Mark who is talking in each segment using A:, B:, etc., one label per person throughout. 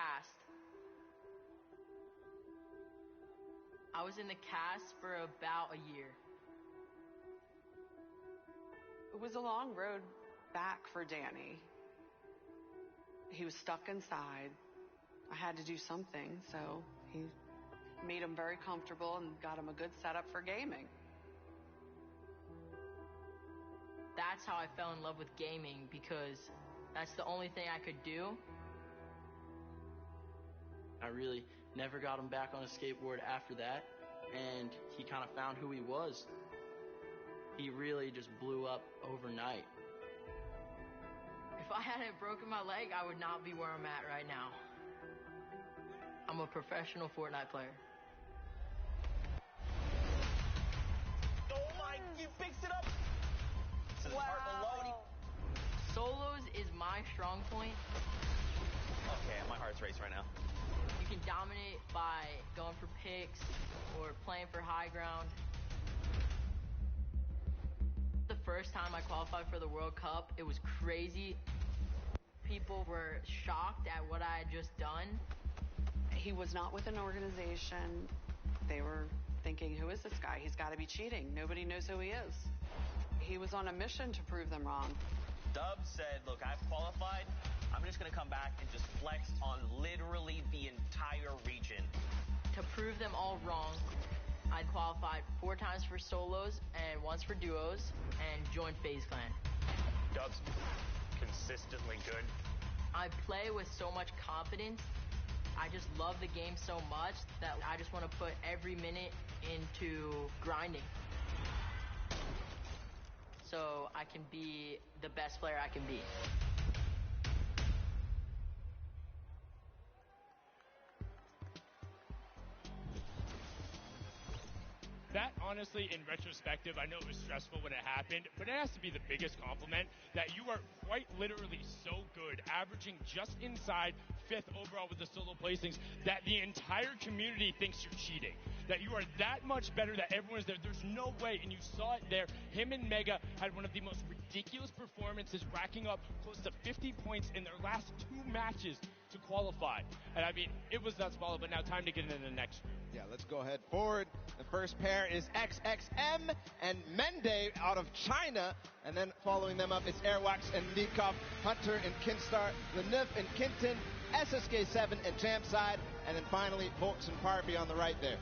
A: cast. I was in the cast for about a year.
B: It was a long road back for Danny. He was stuck inside. I had to do something, so he made him very comfortable and got him a good setup for gaming.
A: That's how I fell in love with gaming, because that's the only thing I could do.
C: I really never got him back on a skateboard after that, and he kind of found who he was. He really just blew up overnight.
A: If I hadn't broken my leg, I would not be where I'm at right now. I'm a professional Fortnite player.
D: Oh my, you fixed it up! To the part below.
A: Solos is my strong point.
D: Okay, my heart's racing right now.
A: You can dominate by going for picks or playing for high ground. The first time I qualified for the World Cup, it was crazy. People were shocked at what I had just done.
B: He was not with an organization. They were thinking, who is this guy? He's got to be cheating. Nobody knows who he is. He was on a mission to prove them wrong.
D: Dub said, look, I've qualified. I'm just going to come back and just flex on literally the entire region.
A: To prove them all wrong, I qualified 4 times for solos and once for duos and joined FaZe Clan.
D: Dub's consistently good.
A: I play with so much confidence. I just love the game so much that I just want to put every minute into grinding, so I can be the best player I can be.
E: That, honestly, in retrospective, I know it was stressful when it happened, but it has to be the biggest compliment that you are quite literally so good, averaging just inside 5th overall with the solo placings, that the entire community thinks you're cheating. That you are that much better, that everyone's there. There's no way, and you saw it there. Him and Mega had one of the most ridiculous performances, racking up close to 50 points in their last 2 matches to qualify. And I mean, it was nuts ball, but now time to get into the next group.
F: Yeah, let's go ahead forward. The first pair is XXM and Mende out of China. And then following them up, it's Airwax and Nikov, Hunter and Kinstar, Leneuf and Kinton, SSK7 and Jamside, and then finally Volks and Parpy on the right there.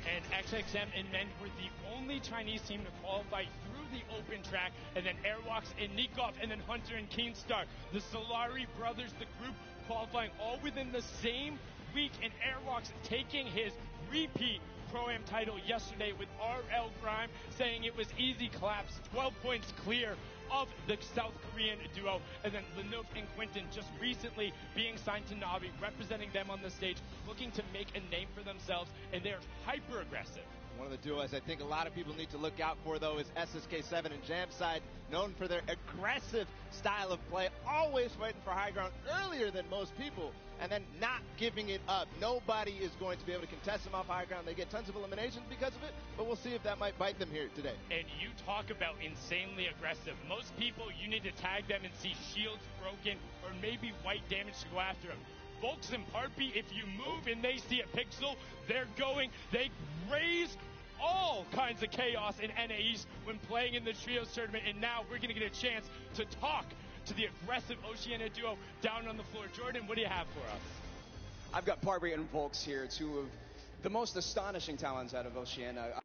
E: And XXM and Men were the only Chinese team to qualify through the open track, and then Airwalks and Nikov, and then Hunter and Keenstar. The Solari brothers, the group, qualifying all within the same week, and Airwalks taking his repeat Pro-Am title yesterday with RL Grime, saying it was easy claps, 12 points clear of the South Korean duo. And then Leneuf and Quinton just recently being signed to Navi, representing them on the stage, looking to make a name for themselves, and they're hyper aggressive.
F: One of the duos I think a lot of people need to look out for, though, is SSK7 and Jamside, known for their aggressive style of play, always fighting for high ground earlier than most people, and then not giving it up. Nobody is going to be able to contest them off high ground. They get tons of eliminations because of it, but we'll see if that might bite them here today.
E: And you talk about insanely aggressive. Most people, you need to tag them and see shields broken or maybe white damage to go after them. Volks and Parpy, if you move and they see a pixel, they're going. They raise all kinds of chaos in NA East when playing in the Trios tournament, and now we're going to get a chance to talk to the aggressive Oceania duo down on the floor. Jordan, what do you have for us?
G: I've got Parby and Volks here, 2 of the most astonishing talents out of Oceania.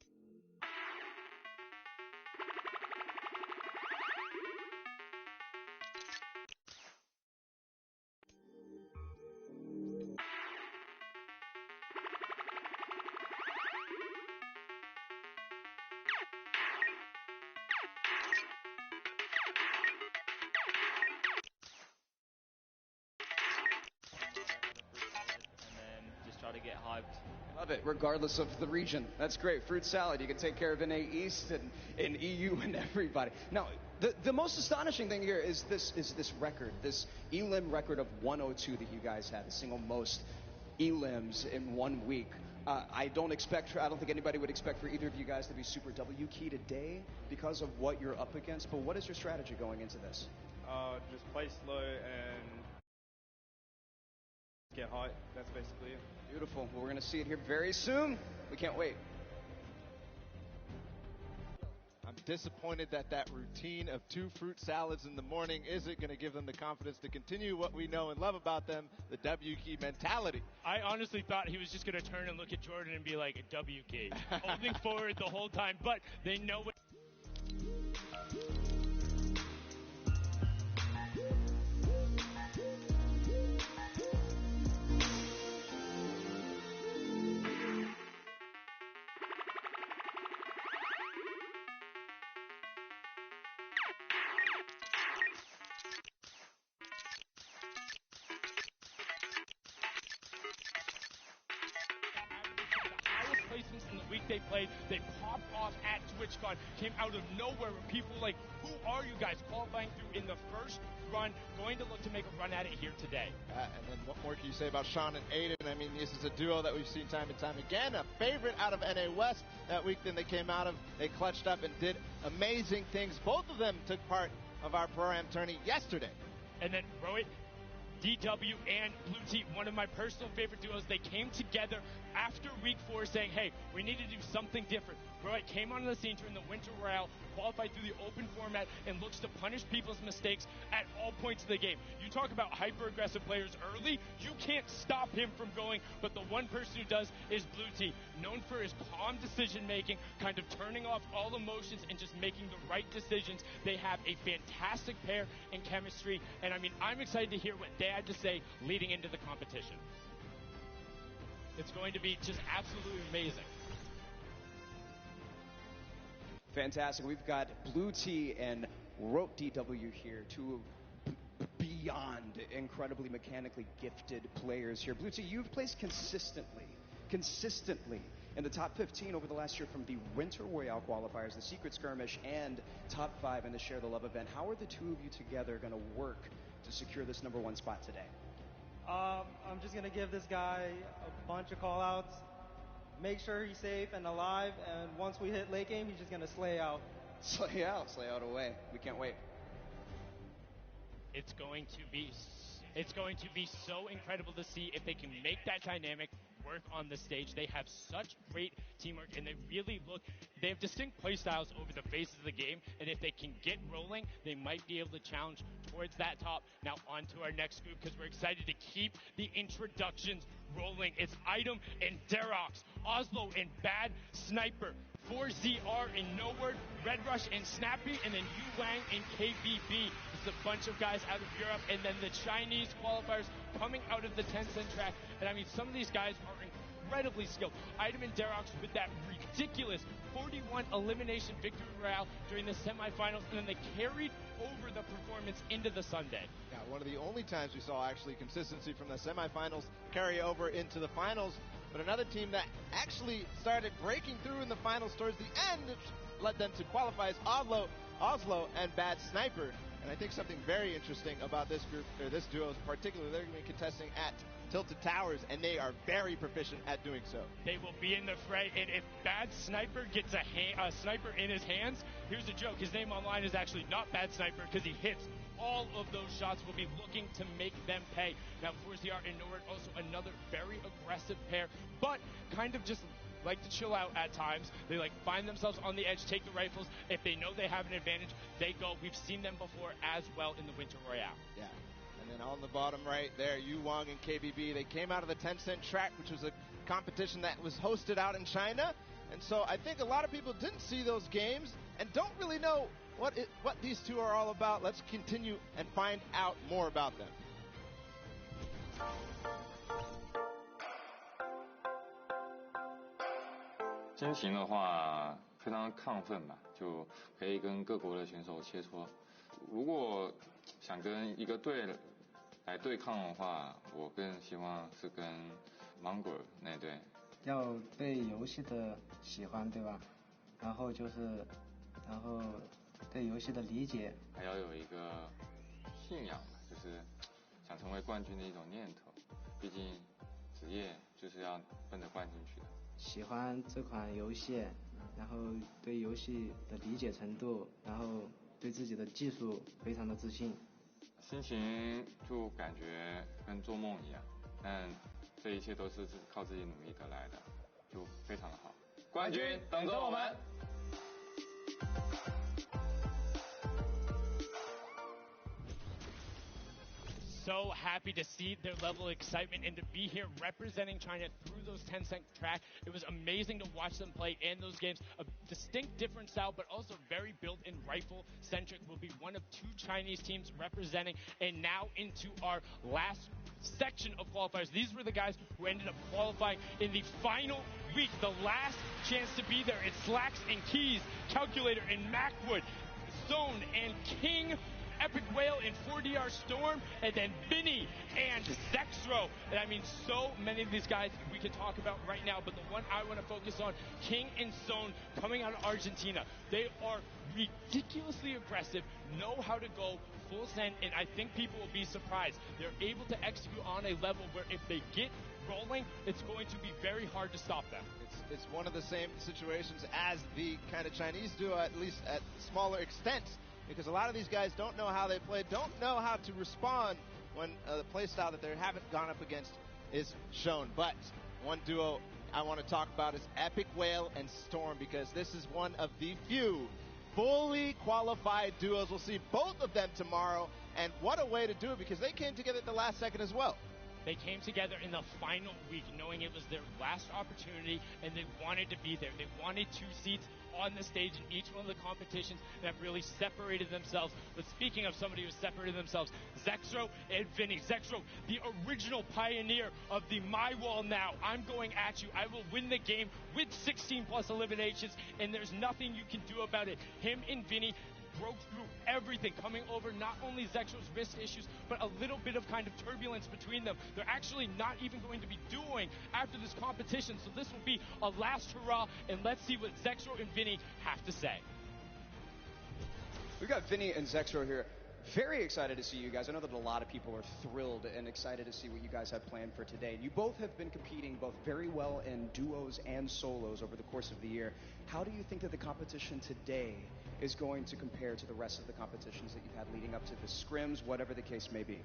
H: Try to get hyped.
G: Love it, regardless of the region. That's great. Fruit salad. You can take care of NA East and EU and everybody. Now, the most astonishing thing here is this record, this elim record of 102 that you guys had, the single most elims in 1 week. I don't think anybody would expect for either of you guys to be super W key today because of what you're up against. But what is your strategy going into this?
H: Just play slow and get hot. That's basically it.
G: Beautiful. Well, we're going to see it here very soon. We can't wait.
F: I'm disappointed that routine of 2 fruit salads in the morning isn't going to give them the confidence to continue what we know and love about them, the W key mentality.
E: I honestly thought he was just going to turn and look at Jordan and be like, W key, holding forward the whole time, but they know it. Placements in the week they played. They popped off at TwitchCon, came out of nowhere where people were like, who are you guys, qualifying through in the first run, going to look to make a run at it here today.
F: And then what more can you say about Sean and Aiden? I mean, this is a duo that we've seen time and time again, a favorite out of NA West that week. Then they came out of, they clutched up and did amazing things. Both of them took part of our Pro-Am tourney yesterday.
E: And then Rohit, DW, and Blue T, one of my personal favorite duos. They came together after week 4 saying, hey, we need to do something different. Rohit came onto the scene during the Winter Royale, qualified through the open format, and looks to punish people's mistakes at all points of the game. You talk about hyper-aggressive players early, you can't stop him from going, but the one person who does is Blue T, known for his calm decision-making, kind of turning off all emotions and just making the right decisions. They have a fantastic pair in chemistry, and I mean, I'm excited to hear what they had to say leading into the competition. It's going to be just absolutely amazing.
G: Fantastic. We've got Blue T and Rope DW here, two beyond incredibly mechanically gifted players here. Blue T, you've placed consistently in the top 15 over the last year from the Winter Royale qualifiers, the Secret Skirmish, and top 5 in the Share the Love event. How are the two of you together going to work to secure this #1 spot today?
I: I'm just going to give this guy a bunch of call-outs, make sure he's safe and alive, and once we hit late game, he's just going to slay out.
G: Slay out away. We can't wait.
E: It's going to be so incredible to see if they can make that dynamic work on the stage. They have such great teamwork, and they have distinct play styles over the phases of the game, and if they can get rolling, they might be able to challenge towards that top. Now on to our next group, because we're excited to keep the introductions rolling. It's Item and Derox, Oslo and Bad Sniper, 4ZR and No Word, Red Rush and Snappy, and then Yu Wang and KBB. It's a bunch of guys out of Europe, and then the Chinese qualifiers coming out of the Tencent track. And I mean, some of these guys are incredibly skilled. Item and Derox with that ridiculous 41 elimination victory royale during the semifinals, and then they carried over the performance into the Sunday.
F: Yeah, one of the only times we saw actually consistency from the semifinals carry over into the finals. But another team that actually started breaking through in the finals towards the end, which led them to qualify, is Oslo and Bad Sniper. And I think something very interesting about this group, or this duo in particular, they're going to be contesting at Tilted Towers, and they are very proficient at doing so.
E: They will be in the fray, and if Bad Sniper gets a sniper in his hands, here's a joke. His name online is actually not Bad Sniper, because he hits all of those shots. Will be looking to make them pay. Now, 4ZR and Norwood, also another very aggressive pair, but kind of just like to chill out at times. They like find themselves on the edge, take the rifles. If they know they have an advantage, they go. We've seen them before as well in the Winter Royale.
F: Yeah. And then on the bottom right there, Yu Wang and KBB, they came out of the Tencent track, which was a competition that was hosted out in China. And so I think a lot of people didn't see those games and don't really know what these two are all about. Let's continue and find out more about them.
J: 心情的话，非常亢奋吧，就可以跟各国的选手切磋。如果想跟一个队来对抗的话，我更希望是跟芒果那队。
I: 要对游戏的喜欢，对吧？然后对游戏的理解，
J: 还要有一个信仰吧，就是想成为冠军的一种念头。毕竟职业就是要奔着冠军去的。
I: 喜欢这款游戏，然后对游戏的理解程度，然后对自己的技术非常的自信。
J: 心情就感觉跟做梦一样，但这一切都是靠自己努力得来的，就非常的好。冠军等着我们。
E: So happy to see their level of excitement and to be here representing China through those 10-cent track. It was amazing to watch them play in those games. A distinct different style, but also very built-in rifle-centric. Will be one of 2 Chinese teams representing. And now into our last section of qualifiers. These were the guys who ended up qualifying in the final week, the last chance to be there. It's Slacks and Keys, Calculator and Macwood, Zone and King, Epic Whale and 4DR Storm, and then Vinny and Zexro. And I mean, so many of these guys we can talk about right now, but the one I want to focus on, King and Zone, coming out of Argentina. They are ridiculously aggressive, know how to go full send, and I think people will be surprised. They're able to execute on a level where if they get rolling, it's going to be very hard to stop them.
F: It's one of the same situations as the kind of Chinese duo, at least at smaller extent, because a lot of these guys don't know how they play, don't know how to respond when the play style that they haven't gone up against is shown. But one duo I want to talk about is Epic Whale and Storm, because this is one of the few fully qualified duos. We'll see both of them tomorrow, and what a way to do it, because they came together at the last second as well.
E: They came together in the final week knowing it was their last opportunity, and they wanted to be there. They wanted 2 seats on the stage in each one of the competitions that really separated themselves. But speaking of somebody who separated themselves, Zexro and Vinny. Zexro, the original pioneer of the My Wall Now. I'm going at you. I will win the game with 16 plus eliminations, and there's nothing you can do about it. Him and Vinny broke through everything, coming over not only Zexro's wrist issues, but a little bit of kind of turbulence between them. They're actually not even going to be dueling after this competition, so this will be a last hurrah, and let's see what Zexro and Vinny have to say.
G: We've got Vinny and Zexro here. Very excited to see you guys. I know that a lot of people are thrilled and excited to see what you guys have planned for today. You both have been competing both very well in duos and solos over the course of the year. How do you think that the competition today is going to compare to the rest of the competitions that you've had leading up to the scrims, whatever the case may be?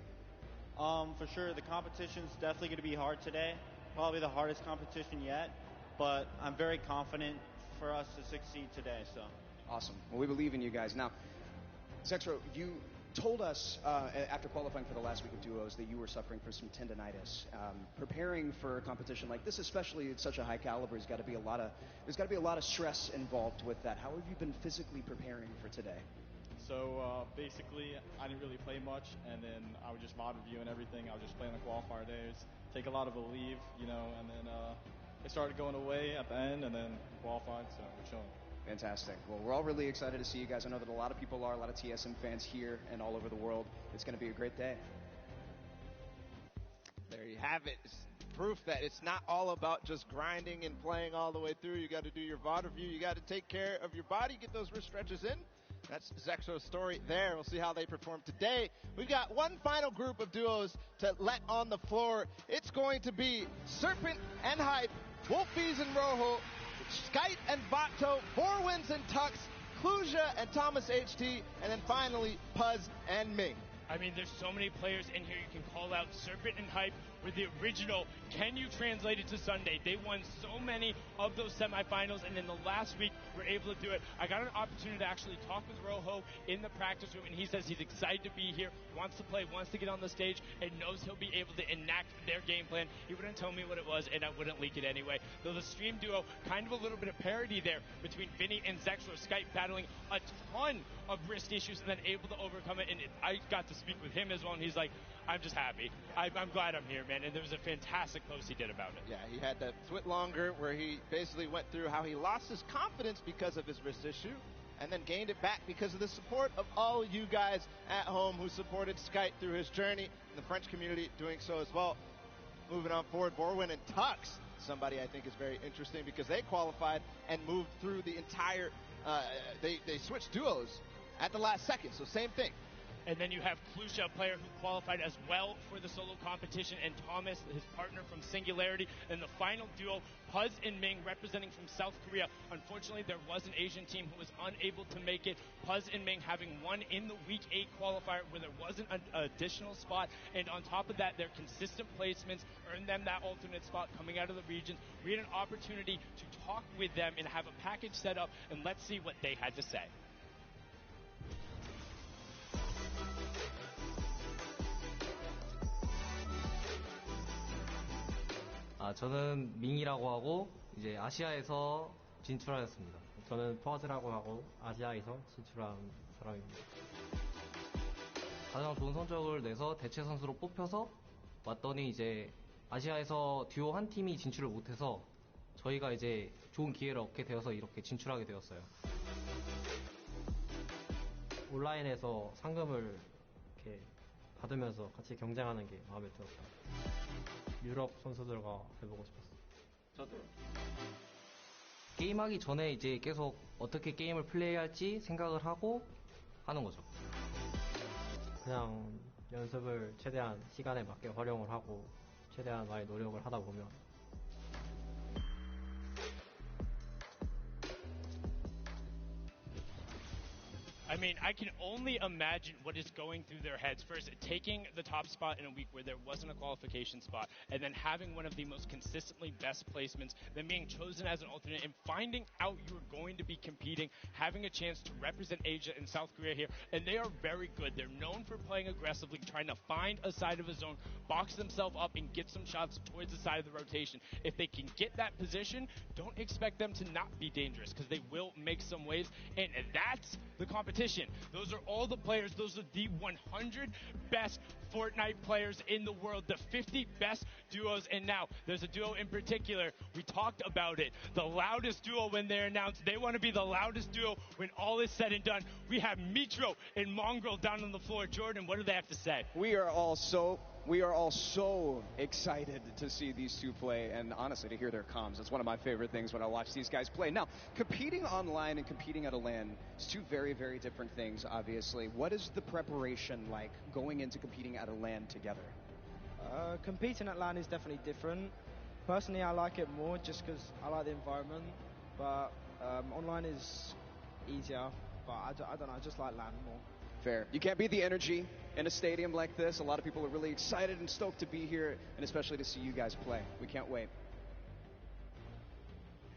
I: For sure, the competition's definitely going to be hard today. Probably the hardest competition yet, but I'm very confident for us to succeed today. So
G: awesome. Well, we believe in you guys. Now, Zexro, you told us after qualifying for the last week of duos that you were suffering from some tendonitis. Preparing for a competition like this, especially at such a high caliber, there's got to be a lot of stress involved with that. How have you been physically preparing for today?
H: So basically, I didn't really play much, and then I would just VOD review and everything. I would just play on the qualifier days, take a lot of a leave, and then it started going away at the end, and then qualified, so we're chilling.
G: Fantastic. Well, we're all really excited to see you guys. I know that a lot of people are, a lot of TSM fans here and all over the world. It's going to be a great day.
F: There you have it. It's proof that it's not all about just grinding and playing all the way through. You got to do your VOD review. You got to take care of your body, get those wrist stretches in. That's Zexro's story there. We'll see how they perform today. We've got one final group of duos to let on the floor. It's going to be Serpent and Hype, Wolfies and Rojo, Skype and Vato, Forwinds and Tux, Kluja and Thomas HT, and then finally Puz and Ming.
E: I mean, there's so many players in here you can call out. Serpent and Hype were the original. Can you translate it to Sunday? They won so many of those semifinals, and in the last week, were able to do it. I got an opportunity to actually talk with Rojo in the practice room, and he says he's excited to be here, wants to play, wants to get on the stage, and knows he'll be able to enact their game plan. He wouldn't tell me what it was, and I wouldn't leak it anyway. Though the stream duo, kind of a little bit of parity there between Vinny and Zexro. Skype battling a ton of wrist issues and then able to overcome it, and I got to speak with him as well, and he's like, I'm just happy. I'm glad I'm here, man. And there was a fantastic post he did about it.
F: Yeah, he had that Twit Longer where he basically went through how he lost his confidence because of his wrist issue and then gained it back because of the support of all you guys at home who supported Skype through his journey, and the French community doing so as well. Moving on forward, Borwin and Tux, somebody I think is very interesting because they qualified and moved through the entire, they switched duos at the last second, so same thing.
E: And then you have Klusha, a player who qualified as well for the solo competition, and Thomas, his partner from Singularity. And the final duo, Puz and Ming, representing from South Korea. Unfortunately, there was an Asian team who was unable to make it. Puz and Ming having won in the Week 8 qualifier where there wasn't an additional spot. And on top of that, their consistent placements earned them that alternate spot coming out of the regions. We had an opportunity to talk with them and have a package set up, and let's see what they had to say.
K: 저는 밍이라고 하고 이제 아시아에서 진출하였습니다. 저는 퍼즈라고 하고 아시아에서 진출한 사람입니다. 가장 좋은 성적을 내서 대체 선수로 뽑혀서 왔더니 이제 아시아에서 듀오 한 팀이 진출을 못해서 저희가 이제 좋은 기회를 얻게 되어서 이렇게 진출하게 되었어요. 온라인에서 상금을 이렇게 받으면서 같이 경쟁하는 게 마음에 들었어요. 유럽 선수들과 해보고 싶었어요.
C: 저도요.
K: 게임하기 전에 이제 계속 어떻게 게임을 플레이할지 생각을 하고 하는 거죠. 그냥 연습을 최대한 시간에 맞게 활용을 하고 최대한 많이 노력을 하다 보면
E: I mean, I can only imagine what is going through their heads. First, taking the top spot in a week where there wasn't a qualification spot, and then having one of the most consistently best placements, then being chosen as an alternate, and finding out you're going to be competing, having a chance to represent Asia and South Korea here, and they are very good. They're known for playing aggressively, trying to find a side of a zone, box themselves up, and get some shots towards the side of the rotation. If they can get that position, don't expect them to not be dangerous, because they will make some waves, and that's the competition. Those are all the players. Those are the 100 best Fortnite players in the world, the 50 best duos. And now there's a duo in particular. We talked about it. The loudest duo when they're announced. They want to be the loudest duo when all is said and done. We have Mitro and Mongrel down on the floor. Jordan, what do they have to say?
G: We are all so excited to see these two play, and honestly to hear their comms. That's one of my favorite things when I watch these guys play. Now, competing online and competing at a LAN is two very, very different things, obviously. What is the preparation like going into competing at a LAN together?
L: Competing at LAN is definitely different. Personally, I like it more just because I like the environment, but online is easier, but I don't know, I just like LAN more.
G: Fair. You can't beat the energy in a stadium like this. A lot of people are really excited and stoked to be here, and especially to see you guys play. We can't wait.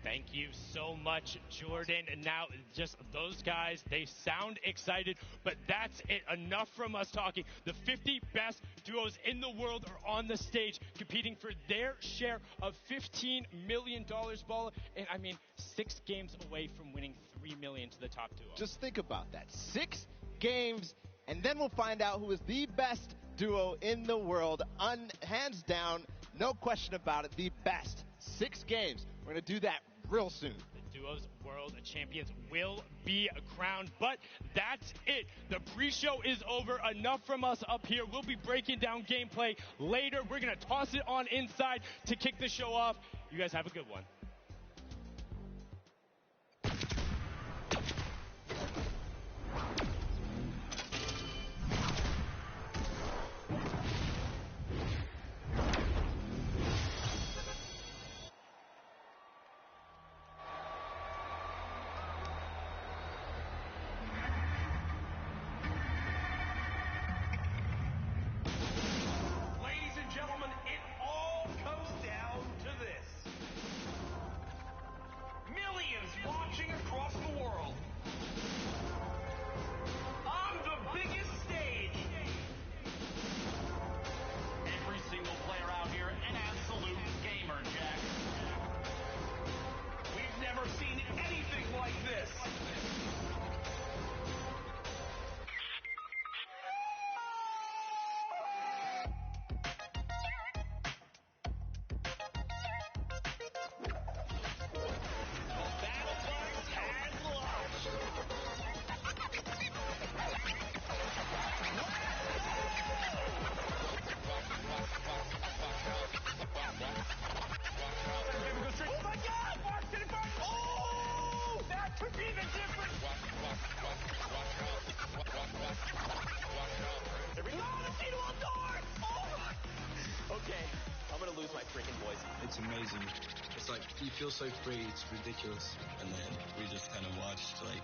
E: Thank you so much, Jordan. And now, just those guys, they sound excited, but that's it. Enough from us talking. The 50 best duos in the world are on the stage competing for their share of $15 million, Ball. And I mean, 6 games away from winning $3 million to the top duo.
F: Just think about that. 6 games, and then we'll find out who is the best duo in the world. Hands down, no question about it, the best. 6 games. We're going to do that real soon.
E: The duos world champions will be crowned, but that's it. The pre-show is over. Enough from us up here. We'll be breaking down gameplay later. We're going to toss it on inside to kick the show off. You guys have a good one.
D: freaking boys on.
M: It's amazing. It's like you feel so free, it's ridiculous. And then we just kind of watched like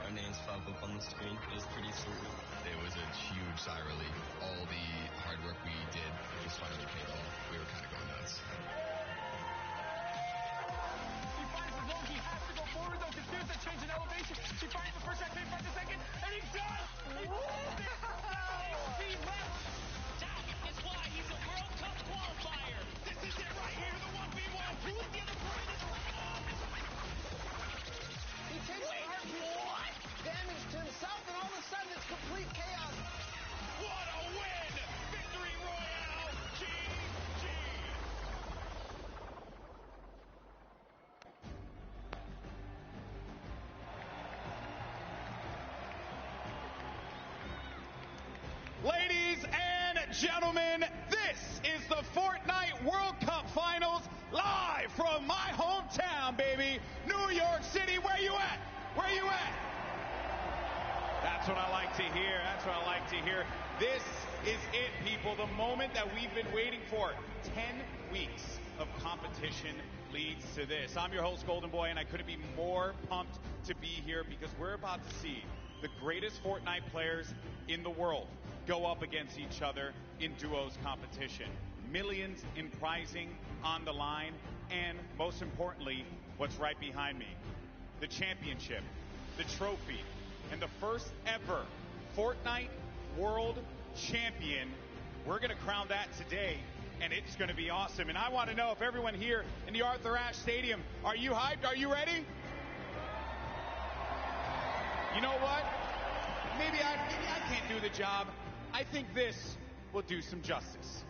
M: our names pop up on the screen. It was pretty surreal.
N: It was a huge sigh of relief. All the hard work we did just finally paid off. We were kind of going nuts.
O: He finds his zone. He has to go forward though because there's a change in elevation. He finds the first shot, can't find the second, and he does! He left.
P: That is why he's a World Cup qualifier. This is it right here, the 1v1. Who is the other player in this round?
O: He takes what? Damage to himself, and all of a sudden it's complete chaos.
P: What a win! Victory Royale! GG!
Q: Ladies and gentlemen, this is the Fortnite World Cup Finals live from my hometown, baby, New York City. Where you at? Where you at? That's what I like to hear. That's what I like to hear. This is it, people. The moment that we've been waiting for. 10 weeks of competition leads to this. I'm your host, Golden Boy, and I couldn't be more pumped to be here because we're about to see the greatest Fortnite players in the world go up against each other in duos competition. Millions in prizing on the line, and most importantly, what's right behind me. The championship, the trophy, and the first ever Fortnite World Champion. We're gonna crown that today, and it's gonna be awesome. And I wanna know if everyone here in the Arthur Ashe Stadium, are you hyped? Are you ready? You know what? Maybe I can't do the job. I think this will do some justice.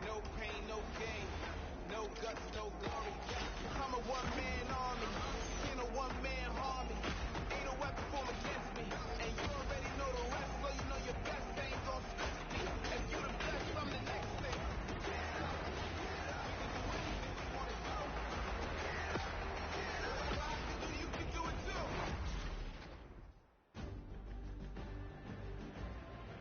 O: No pain, no gain. No guts, no glory. I'm a one-man army. Ain't a one-man army. Ain't a weapon formed against me. And you already know the rest, so you know your best ain't gonna switch me. If you the best, I'm the next thing.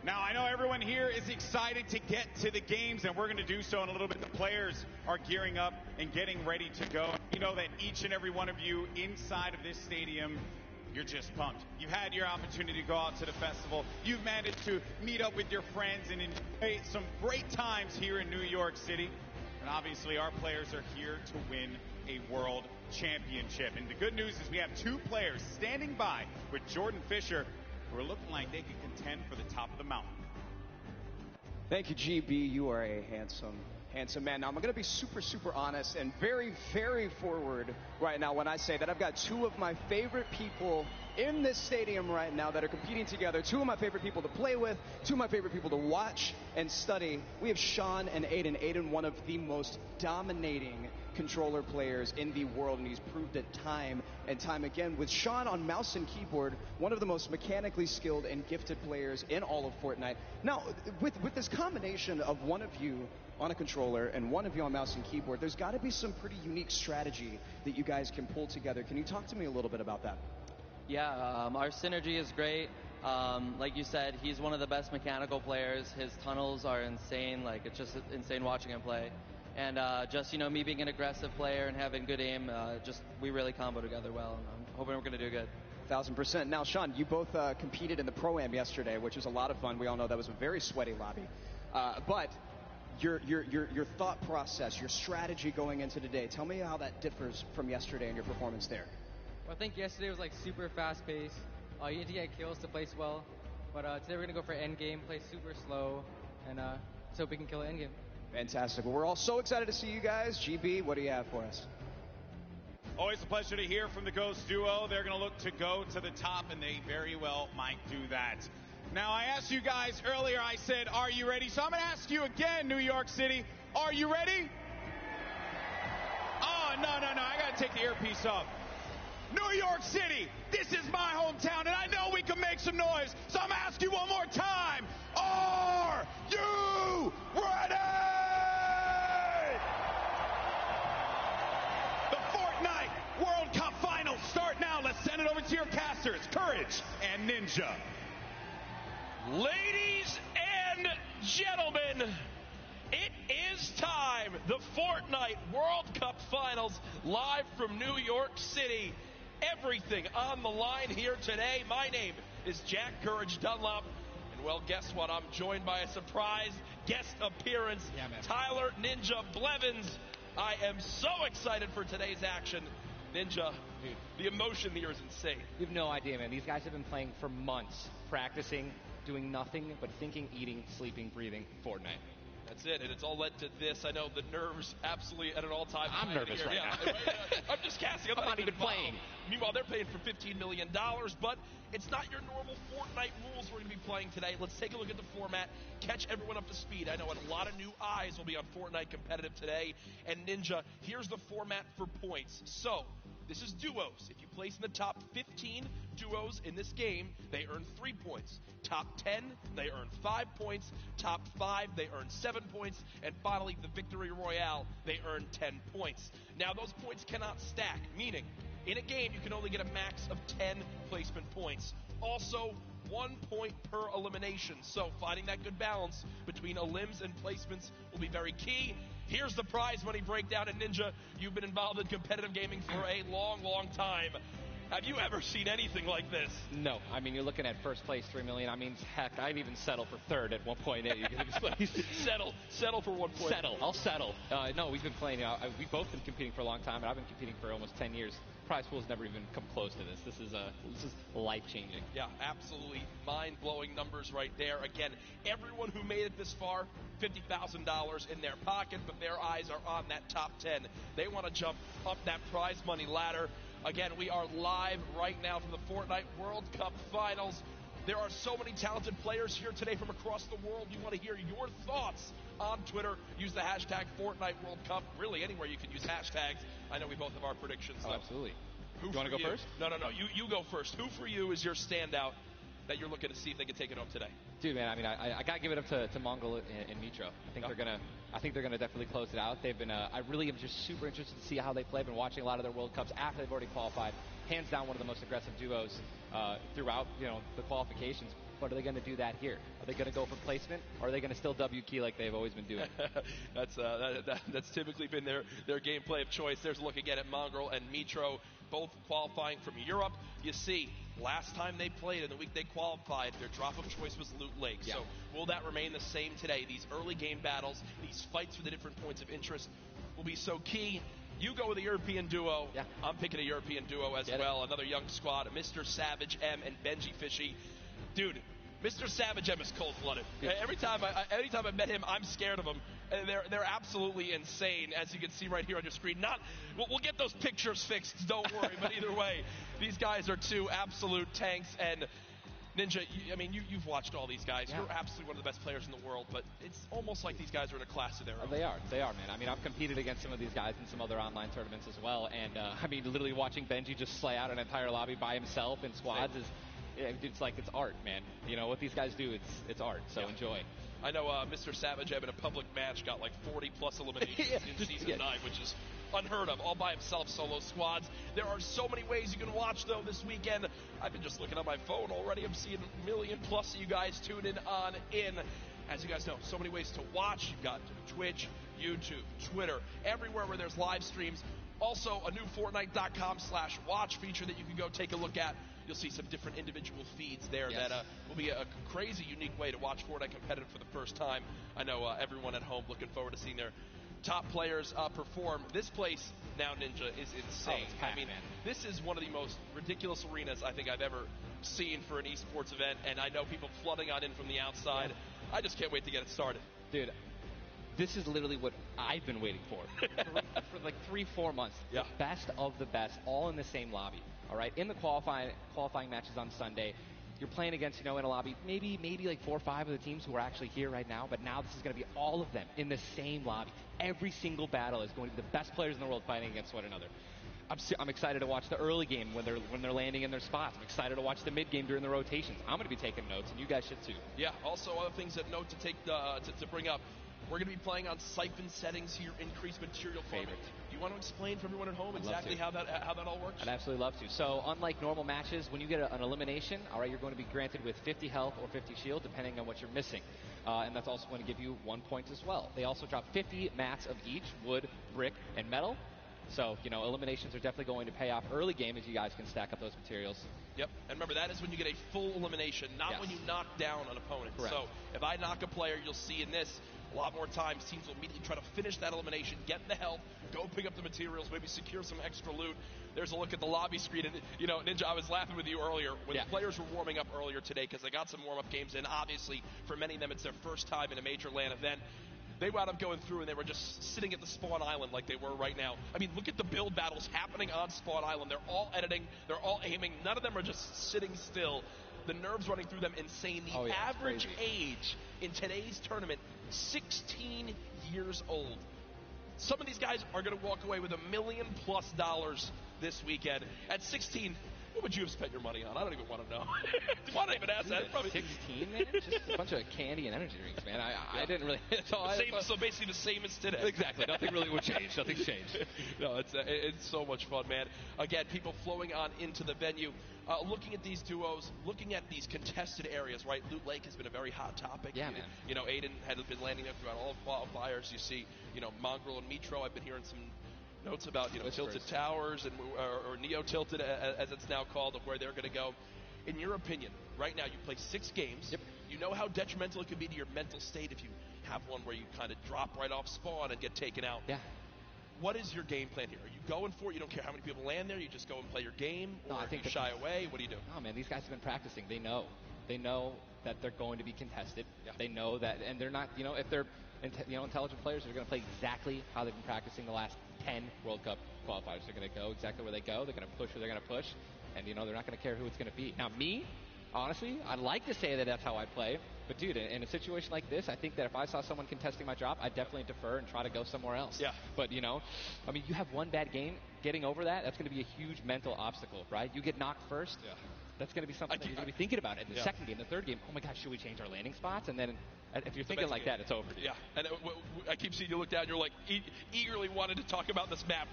Q: Now, I know everyone here is excited to get to the games, and we're going to do so in a little bit. The players are gearing up and getting ready to go. You know that each and every one of you inside of this stadium, you're just pumped. You've had your opportunity to go out to the festival. You've managed to meet up with your friends and enjoy some great times here in New York City. And obviously, our players are here to win a world championship. And the good news is we have two players standing by with Jordan Fisher who are looking like they can contend for the top of the mountain.
G: Thank you, GB. You are a handsome man. Now, I'm going to be super honest and very forward right now when I say that I've got two of my favorite people in this stadium right now that are competing together. Two of my favorite people to play with, two of my favorite people to watch and study. We have Sean and Aiden. Aiden, one of the most dominating controller players in the world, and he's proved it time and time again. With Sean on mouse and keyboard, one of the most mechanically skilled and gifted players in all of Fortnite. Now, with this combination of one of you on a controller and one of you on mouse and keyboard, there's got to be some pretty unique strategy that you guys can pull together. Can you talk to me a little bit about that?
R: Yeah, our synergy is great. Like you said, he's one of the best mechanical players. His tunnels are insane. Like, it's just insane watching him play. And just, you know, me being an aggressive player and having good aim, we really combo together well. And I'm hoping we're going to do good.
G: 1,000%. Now, Sean, you both competed in the Pro-Am yesterday, which was a lot of fun. We all know that was a very sweaty lobby. But your thought process, your strategy going into today, tell me how that differs from yesterday and your performance there.
S: Well, I think yesterday was like super fast-paced. You need to get kills to place well. But today we're going to go for endgame, play super slow, and just hope we can kill it endgame.
G: Fantastic. Well, we're all so excited to see you guys. GB, what do you have for us?
Q: Always a pleasure to hear from the Ghost Duo. They're going to look to go to the top, and they very well might do that. Now, I asked you guys earlier, I said, are you ready? So I'm going to ask you again, New York City, are you ready? Oh, no, I got to take the earpiece off. New York City, this is my hometown, and I know we can make some noise, so I'm going to ask you one more time. Are you ready? The Fortnite World Cup Finals start now. Let's send it over to your casters, Courage and Ninja.
T: Ladies and gentlemen, it is time. The Fortnite World Cup Finals live from New York City. Everything on the line here today. My name is Jack Courage Dunlop. And well, guess what? I'm joined by a surprise guest appearance.
U: Yeah, man.
T: Tyler Ninja Blevins. I am so excited for today's action. Ninja, dude, the emotion here is insane.
U: You have no idea, man. These guys have been playing for months, practicing, doing nothing but thinking, eating, sleeping, breathing Fortnite.
T: That's it, and it's all led to this. I know the nerves absolutely at an all-time high.
U: I'm nervous right now.
T: I'm just casting.
U: I'm not even playing.
T: Meanwhile, they're paying for $15 million, but it's not your normal Fortnite rules we're going to be playing today. Let's take a look at the format, catch everyone up to speed. I know a lot of new eyes will be on Fortnite competitive today. And Ninja, here's the format for points. So, this is duos. If you place in the top 15 duos in this game, they earn 3 points. Top 10, they earn 5 points. Top 5, they earn 7 points. And finally, the Victory Royale, they earn 10 points. Now, those points cannot stack, meaning in a game, you can only get a max of 10 placement points. Also, 1 point per elimination. So finding that good balance between elims and placements will be very key. Here's the prize money breakdown. And Ninja, you've been involved in competitive gaming for a long, long time. Have you ever seen anything like this?
U: No. I mean, you're looking at first place, $3 million. I mean, heck, I'd even settle for third at 1.8.
T: Settle for 1 point.
U: I'll settle. No, we've been playing. We've both been competing for a long time, and I've been competing for almost 10 years. Prize pool's never even come close to this. This is life-changing.
T: Yeah, absolutely mind-blowing numbers right there. Again, everyone who made it this far, $50,000 in their pocket, but their eyes are on that top 10. They want to jump up that prize money ladder. Again, we are live right now from the Fortnite World Cup Finals. There are so many talented players here today from across the world. We want to hear your thoughts on Twitter. Use the hashtag Fortnite World Cup. Really, anywhere you can use hashtags. I know we both have our predictions.
U: Oh, absolutely.
T: Who
U: you want to go first?
T: No. You go first. Who for you is your standout that you're looking to see if they can take it home today?
U: Dude, man, I mean, I gotta give it up to Mongol and Mitro. I think they're gonna definitely close it out. They've been. I really am just super interested to see how they play. I've been watching a lot of their World Cups after they've already qualified. Hands down, one of the most aggressive duos throughout, the qualifications. But are they going to do that here? Are they going to go for placement, or are they going to still W key like they've always been doing?
T: That's typically been their gameplay of choice. There's a look again at Mongrel and Mitro, both qualifying from Europe. You see, last time they played and the week they qualified, their drop of choice was Loot Lake.
U: Yeah.
T: So will that remain the same today? These early game battles, these fights for the different points of interest will be so key. You go with a European duo.
U: Yeah.
T: I'm picking a European duo as well. Another young squad, Mr. Savage M and Benji Fishy. Dude, Mr. Savage M is cold-blooded.
U: Yeah.
T: Every time I met him, I'm scared of him. And they're absolutely insane, as you can see right here on your screen. We'll get those pictures fixed, don't worry. But either way, these guys are two absolute tanks. And Ninja, you've watched all these guys.
U: Yeah.
T: You're absolutely one of the best players in the world. But it's almost like these guys are in a class of their own.
U: They are, man. I mean, I've competed against some of these guys in some other online tournaments as well. And, literally watching Benji just slay out an entire lobby by himself in squads it's like it's art, man. What these guys do, it's art. So enjoy.
T: I know Mr. Savage in a public match got like 40-plus eliminations in Season 9, which is unheard of, all by himself, solo squads. There are so many ways you can watch, though, this weekend. I've been just looking on my phone already. I'm seeing a million-plus of you guys tuning in. As you guys know, so many ways to watch. You've got Twitch, YouTube, Twitter, everywhere where there's live streams. Also, a new Fortnite.com/watch feature that you can go take a look at. You'll see some different individual feeds there that will be a crazy, unique way to watch Fortnite competitive for the first time. I know everyone at home looking forward to seeing their top players perform. This place now, Ninja, is insane.
U: It's packed, man.
T: This is one of the most ridiculous arenas I think I've ever seen for an esports event, and I know people flooding on in from the outside. I just can't wait to get it started.
U: Dude, this is literally what I've been waiting for like 3-4 months.
T: Yeah.
U: The best of the best, all in the same lobby. All right, in the qualifying matches on Sunday, you're playing against, in a lobby, maybe like 4 or 5 of the teams who are actually here right now, but now this is going to be all of them in the same lobby. Every single battle is going to be the best players in the world fighting against one another. I'm excited to watch the early game when they're landing in their spots. I'm excited to watch the mid game during the rotations. I'm going to be taking notes, and you guys should too.
T: Yeah. Also, other things that note to take to bring up. We're going to be playing on siphon settings here, increased material farming. You want to explain for everyone at home
U: I'd love
T: exactly
U: to.
T: how that all works?
U: I'd absolutely love to. So unlike normal matches, when you get an elimination, all right, you're going to be granted with 50 health or 50 shield, depending on what you're missing. And that's also going to give you 1 point as well. They also drop 50 mats of each, wood, brick, and metal. So, eliminations are definitely going to pay off early game as you guys can stack up those materials.
T: Yep, and remember, that is when you get a full elimination, not when you knock down an opponent.
U: Correct.
T: So if I knock a player, you'll see in this, a lot more times teams will immediately try to finish that elimination, get the health, go pick up the materials, maybe secure some extra loot. There's a look at the lobby screen, and Ninja, I was laughing with you earlier when the players were warming up earlier today because they got some warm-up games in. Obviously, for many of them, it's their first time in a major LAN event. They wound up going through and they were just sitting at the spawn island like they were right now. I mean, look at the build battles happening on spawn island. They're all editing, they're all aiming. None of them are just sitting still. The nerves running through them insane. The average age in today's tournament, 16 years old. Some of these guys are going to walk away with $1 million+ this weekend. At 16, what would you have spent your money on? I don't even want to know. Why not even ask that? Probably
U: 16, man? Just a bunch of candy and energy drinks, man. I didn't really.
T: So basically the same as today.
U: Exactly. Nothing really would change. Nothing's changed.
T: No, it's so much fun, man. Again, people flowing on into the venue, looking at these duos, looking at these contested areas, right? Loot Lake has been a very hot topic.
U: Yeah, man.
T: Aiden had been landing there throughout all qualifiers. You see, Mongrel and Mitro, I've been hearing some notes about Tilted Towers and or Neo Tilted as it's now called, of where they're going to go. In your opinion, right now you play 6 games.
U: Yep.
T: You know how detrimental it can be to your mental state if you have one where you kind of drop right off spawn and get taken out.
U: Yeah.
T: What is your game plan here? Are you going for it? You don't care how many people land there? You just go and play your game? Or
U: I think
T: you shy away? What do you do?
U: No, man, these guys have been practicing. They know. They know that they're going to be contested. Yeah. They know that, and they're not, if they're intelligent players, they're going to play exactly how they've been practicing the last 10 World Cup qualifiers. They're going to go exactly where they go. They're going to push where they're going to push, and they're not going to care who it's going to be. Now, me, honestly, I'd like to say that that's how I play, but dude, in a situation like this, I think that if I saw someone contesting my drop, I'd definitely defer and try to go somewhere else.
T: Yeah.
U: But you have one bad game, getting over that's going to be a huge mental obstacle, right? You get knocked first. Yeah. That's going to be something that you're going to be thinking about in the second game, the third game. Oh my God, should we change our landing spots? And then if you're thinking like that, it's over.
T: Yeah, and I keep seeing you look down. You're like eagerly wanted to talk about this map.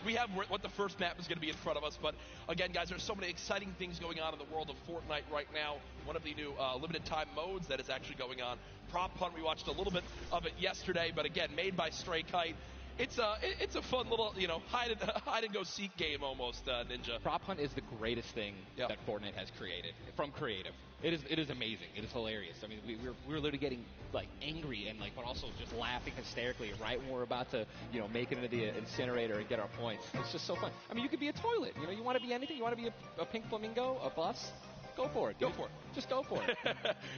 T: We have what the first map is going to be in front of us. But again, guys, there's so many exciting things going on in the world of Fortnite right now. One of the new limited time modes that is actually going on. Prop Hunt. We watched a little bit of it yesterday, but again, made by Stray Kite. It's a fun little hide and go seek game almost, Ninja.
U: Prop Hunt is the greatest thing that Fortnite has created from creative. It is amazing. It is hilarious. I mean, we were literally getting angry and but also just laughing hysterically right when we're about to make it into the incinerator and get our points. It's just so fun. I mean, you could be a toilet. You want to be anything. You want to be a pink flamingo, a bus. Go for it. Just go for it.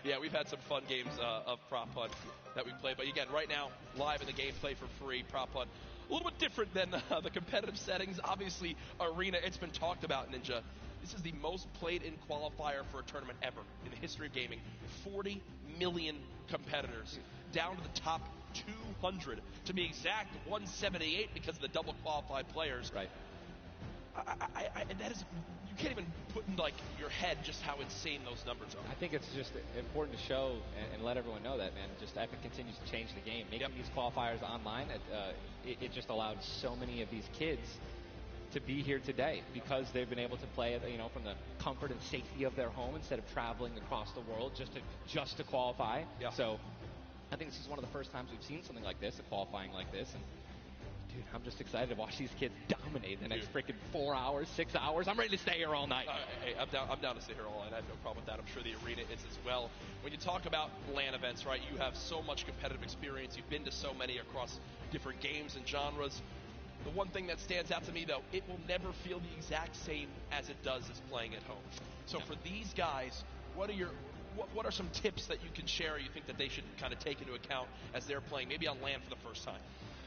T: Yeah, we've had some fun games of Prop Hunt that we played. But again, right now, live in the gameplay for free, Prop Hunt. A little bit different than the competitive settings. Obviously, Arena, it's been talked about, Ninja. This is the most played in qualifier for a tournament ever in the history of gaming. 40 million competitors, down to the top 200. To be exact, 178 because of the double qualified players.
U: Right.
T: That is, you can't even put in your head just how insane those numbers are.
U: I think it's just important to show and let everyone know that, man. Just Epic continues to change the game, making these qualifiers online. It just allowed so many of these kids to be here today because they've been able to play it, from the comfort and safety of their home instead of traveling across the world just to qualify.
T: Yeah.
U: So I think this is one of the first times we've seen something like this, a qualifying like this, and dude, I'm just excited to watch these kids dominate the next freaking 4 hours, 6 hours. I'm ready to stay here all night.
T: Hey, I'm down to stay here all night. I have no problem with that. I'm sure the arena is as well. When you talk about LAN events, right, you have so much competitive experience. You've been to so many across different games and genres. The one thing that stands out to me, though, it will never feel the exact same as it does as playing at home. So for these guys, what are some tips that you can share or you think that they should kind of take into account as they're playing, maybe on LAN for the first time?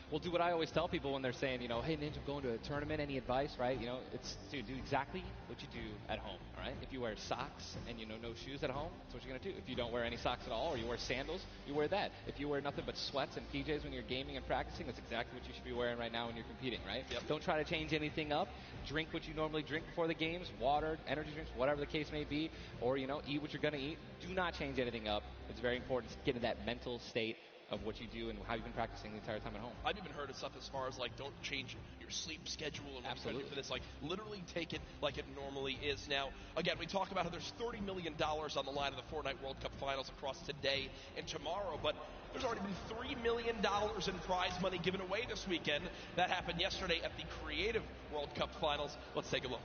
U: Well, do what I always tell people when they're saying, hey, Ninja, I'm going to a tournament, any advice, right? It's do exactly what you do at home, all right? If you wear socks and, no shoes at home, that's what you're going to do. If you don't wear any socks at all or you wear sandals, you wear that. If you wear nothing but sweats and PJs when you're gaming and practicing, that's exactly what you should be wearing right now when you're competing, right?
T: Yep.
U: Don't try to change anything up. Drink what you normally drink before the games, water, energy drinks, whatever the case may be, or, eat what you're going to eat. Do not change anything up. It's very important to get in that mental state of what you do and how you've been practicing the entire time at home.
T: I've even heard of stuff as far as like don't change your sleep schedule and what you're trying to do for this. Like literally take it like it normally is. Now, again, we talk about how there's $30 million on the line of the Fortnite World Cup Finals across today and tomorrow, but there's already been $3 million in prize money given away this weekend. That happened yesterday at the Creative World Cup Finals. Let's take a look.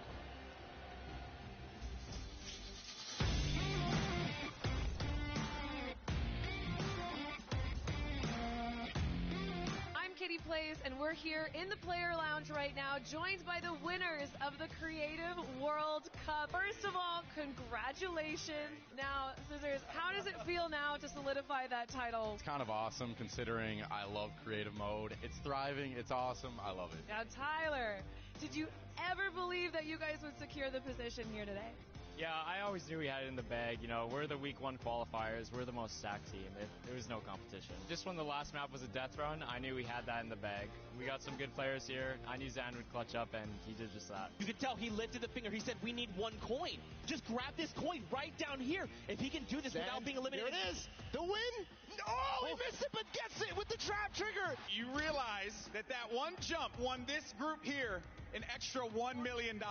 B: Kitty Plays, and we're here in the player lounge right now, joined by the winners of the Creative World Cup. First of all, congratulations. Now, Scissors, how does it feel now to solidify that title?
V: It's kind of awesome considering I love creative mode. It's thriving, it's awesome, I love it.
B: Now, Tyler, did you ever believe that you guys would secure the position here today?
W: Yeah, I always knew we had it in the bag. You know, we're the week 1 qualifiers. We're the most stacked team. There was no competition. Just when the last map was a death run, I knew we had that in the bag. We got some good players here. I knew Zan would clutch up, and he did just that.
X: You could tell he lifted the finger. He said, we need 1 coin. Just grab this coin right down here. If he can do this without being eliminated.
Q: Here it is. The win. Oh, he missed it, but gets it with the trap trigger. You realize that one jump won this group here an extra $1 million.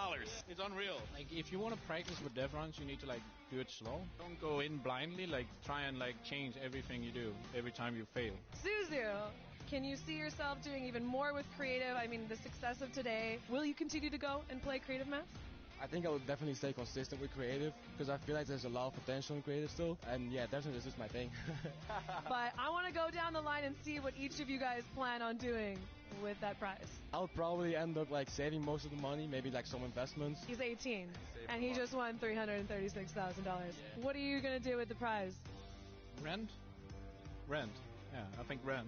Y: It's unreal. Like, if you want to practice with death runs, you need to, like, do it slow. Don't go in blindly. Like, try and, like, change everything you do every time you fail.
B: Suzu, can you see yourself doing even more with creative? I mean, the success of today. Will you continue to go and play creative maps?
Z: I think I would definitely stay consistent with creative because I feel like there's a lot of potential in creative still. And yeah, definitely this is my thing.
B: But I want to go down the line and see what each of you guys plan on doing with that prize.
Z: I'll probably end up like saving most of the money, maybe like some investments.
B: He's 18 and he just won $336,000. What are you going to do with the prize?
Y: Rent. Yeah, I think rent.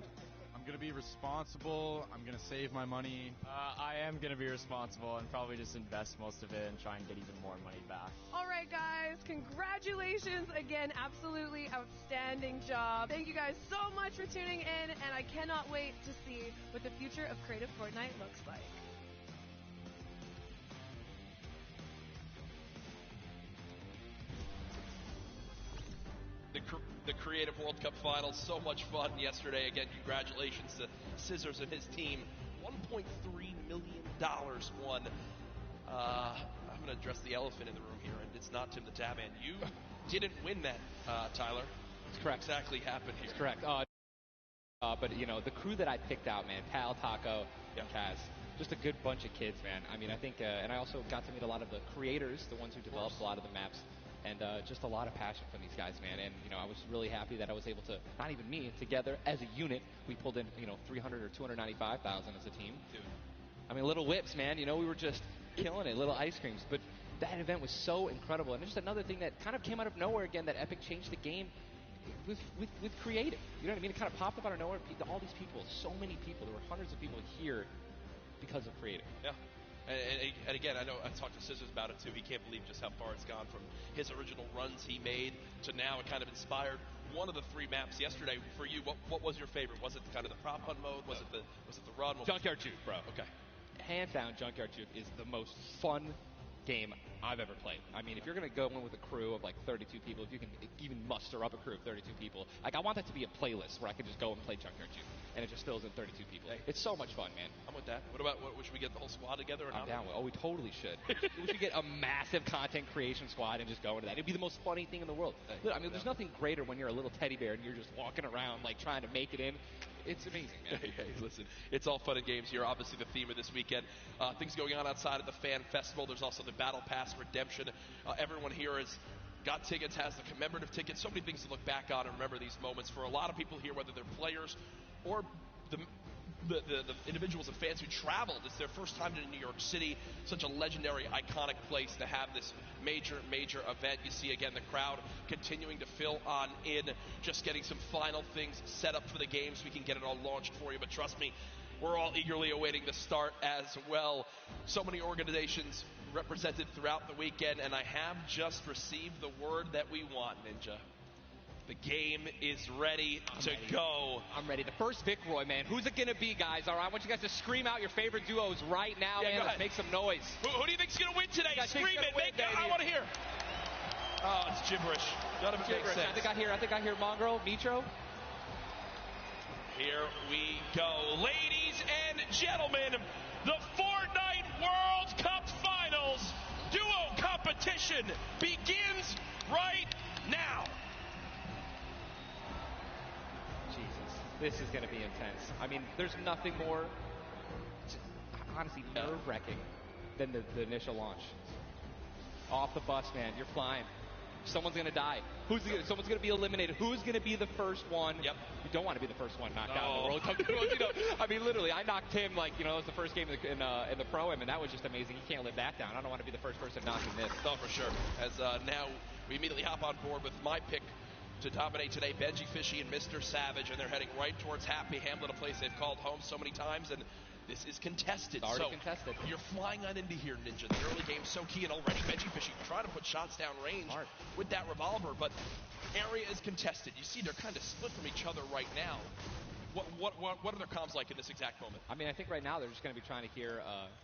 V: I'm going to be responsible. I'm going to save my money.
W: I am going to be responsible and probably just invest most of it and try and get even more money back.
B: All right, guys. Congratulations again. Absolutely outstanding job. Thank you guys so much for tuning in, and I cannot wait to see what the future of Creative Fortnite looks like.
T: The Creative World Cup Finals, so much fun yesterday. Again, congratulations to Scissors and his team. $1.3 million won. I'm going to address the elephant in the room here, and it's not Tim the Tap Man. You didn't win that, Tyler.
U: That's correct.
T: What exactly happened here?
U: That's correct. But, you know, the crew that I picked out, man, Pal, Taco, and Kaz, just a good bunch of kids, man. I mean, I think, and I also got to meet a lot of the creators, the ones who developed a lot of the maps. And just a lot of passion from these guys, man. And, you know, I was really happy that I was able to, not even me, together as a unit, we pulled in, you know, 300 or 295,000 as a team.
T: Dude.
U: I mean, little whips, man. You know, we were just killing it, little ice creams. But that event was so incredible. And just another thing that kind of came out of nowhere again, that Epic changed the game with creative. You know what I mean? It kind of popped up out of nowhere. All these people, so many people, there were hundreds of people here because of creative.
T: Yeah. And again, I know I talked to Scissors about it too. He can't believe just how far it's gone from his original runs he made to now. It kind of inspired one of the 3 maps yesterday for you. What was your favorite? Was it kind of the prop hunt mode? Was it the run?
U: Junkyard Juke, bro.
T: Okay.
U: Hands down, Junkyard Juke is the most fun game I've ever played. I mean, if you're going to go in with a crew of like 32 people, if you can even muster up a crew of 32 people, like I want that to be a playlist where I can just go and play Junkyard Juke, and it just fills in 32 people. Hey. It's so much fun, man.
T: I'm with that. What about, should we get the whole squad together or not?
U: I'm down with it. Oh, we totally should. We should get a massive content creation squad and just go into that. It'd be the most funny thing in the world. Look, I mean, there's nothing greater when you're a little teddy bear and you're just walking around like trying to make it in. It's amazing, man.
T: Hey, listen, it's all fun and games here. Obviously, the theme of this weekend, things going on outside of the fan festival. There's also the Battle Pass redemption. Everyone here has got tickets, has the commemorative tickets. So many things to look back on and remember these moments. For a lot of people here, whether they're players or the individuals and fans who traveled, it's their first time to New York City, such a legendary, iconic place to have this major event. You see, again, the crowd continuing to fill on in, just getting some final things set up for the game so we can get it all launched for you. But trust me, we're all eagerly awaiting the start as well. So many organizations represented throughout the weekend, and I have just received the word that we want, Ninja. The game is ready to go.
U: I'm ready. The first Vic Roy, man. Who's it going to be, guys? All right, I want you guys to scream out your favorite duos right now, man. Let's make some noise.
T: Who do you think's going to win today? Scream it. Make it. I want to hear. Oh, it's gibberish. None of it makes sense.
U: I think I hear Mongrel, Mitro.
T: Here we go. Ladies and gentlemen, the Fortnite World Cup Finals duo competition begins right now.
U: Jesus, this is going to be intense. I mean, there's nothing more, honestly, nerve-wracking than the initial launch. Off the bus, man. You're flying. Someone's going to die. Someone's going to be eliminated. Who's going to be the first one?
T: Yep.
U: You don't want to be the first one knocked out in the World Cup. You know, I mean, literally, I knocked him like, it was the first game in the Pro-Am, and that was just amazing. You can't live that down. I don't want to be the first person knocking this.
T: No, for sure. As now we immediately hop on board with my pick to dominate today, Benji Fishy and Mr. Savage, and they're heading right towards Happy Hamlet, a place they've called home so many times, and this is contested.
U: It's already contested.
T: You're flying on into here, Ninja. The early game's so key, and already Benji Fishy trying to put shots down range with that revolver, but area is contested. You see they're kind of split from each other right now. What are their comms like in this exact moment?
U: I mean, I think right now they're just going to be trying to hear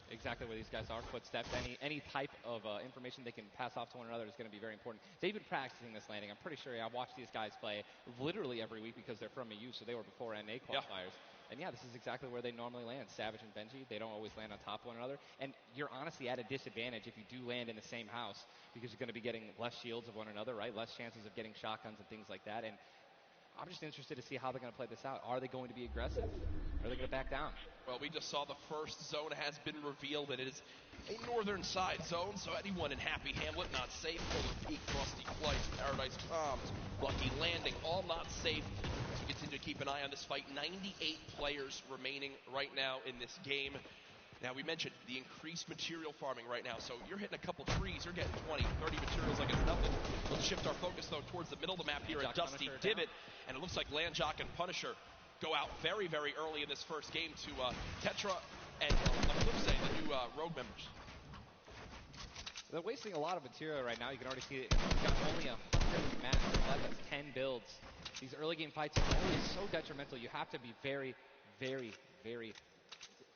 U: exactly where these guys are, footsteps, any type of information they can pass off to one another is going to be very important. They've been practicing this landing. I'm pretty sure I watched these guys play literally every week because they're from EU, so they were before NA qualifiers. Yeah. And yeah, this is exactly where they normally land. Savage and Benji, they don't always land on top of one another. And you're honestly at a disadvantage if you do land in the same house because you're going to be getting less shields of one another, right? Less chances of getting shotguns and things like that. And I'm just interested to see how they're going to play this out. Are they going to be aggressive? Are they going to back down?
T: Well, we just saw the first zone has been revealed, and it is a northern side zone, so anyone in Happy Hamlet not safe. Polar Peak, Frosty Flights, Paradise Palms, Lucky Landing, all not safe. As we continue to keep an eye on this fight, 98 players remaining right now in this game. Now, we mentioned the increased material farming right now, so you're hitting a couple trees, you're getting 20, 30 materials like it's nothing. Let's shift our focus, though, towards the middle of the map here at Dusty Divot, and it looks like Landjock and Punisher go out very, very early in this first game to Tetra and Eclipse, the new Rogue members.
U: They're wasting a lot of material right now. You can already see it. They've got only 100 maps left. That's 10 builds. These early game fights are always so detrimental. You have to be very, very, very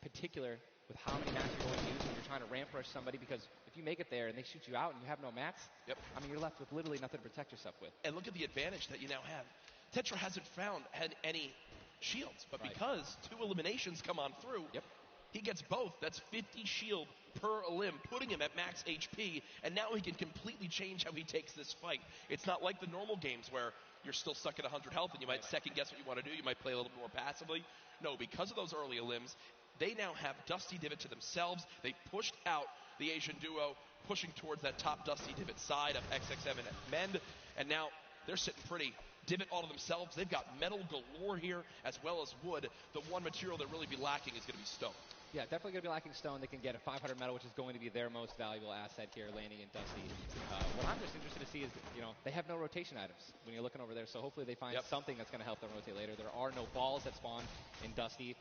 U: particular with how many mats you're going to use when you're trying to ramp rush somebody, because if you make it there and they shoot you out and you have no mats, I mean, you're left with literally nothing to protect yourself with.
T: And look at the advantage that you now have. Tetra hasn't had any shields, but because 2 eliminations come on through, he gets both. That's 50 shield per elim, putting him at max HP, and now he can completely change how he takes this fight. It's not like the normal games where you're still stuck at 100 health and you might second guess what you want to do. You might play a little more passively. No, because of those early elims, they now have Dusty Divot to themselves. They pushed out the Asian duo, pushing towards that top Dusty Divot side of XXM and Mend, and now they're sitting pretty. Divot all to themselves. They've got metal galore here, as well as wood. The one material that really be lacking is going to be stone.
U: Yeah, definitely going to be lacking stone. They can get a 500 metal, which is going to be their most valuable asset here, landing in Dusty. What I'm just interested to see is, they have no rotation items when you're looking over there, so hopefully they find something that's going to help them rotate later. There are no balls that spawn in Dusty,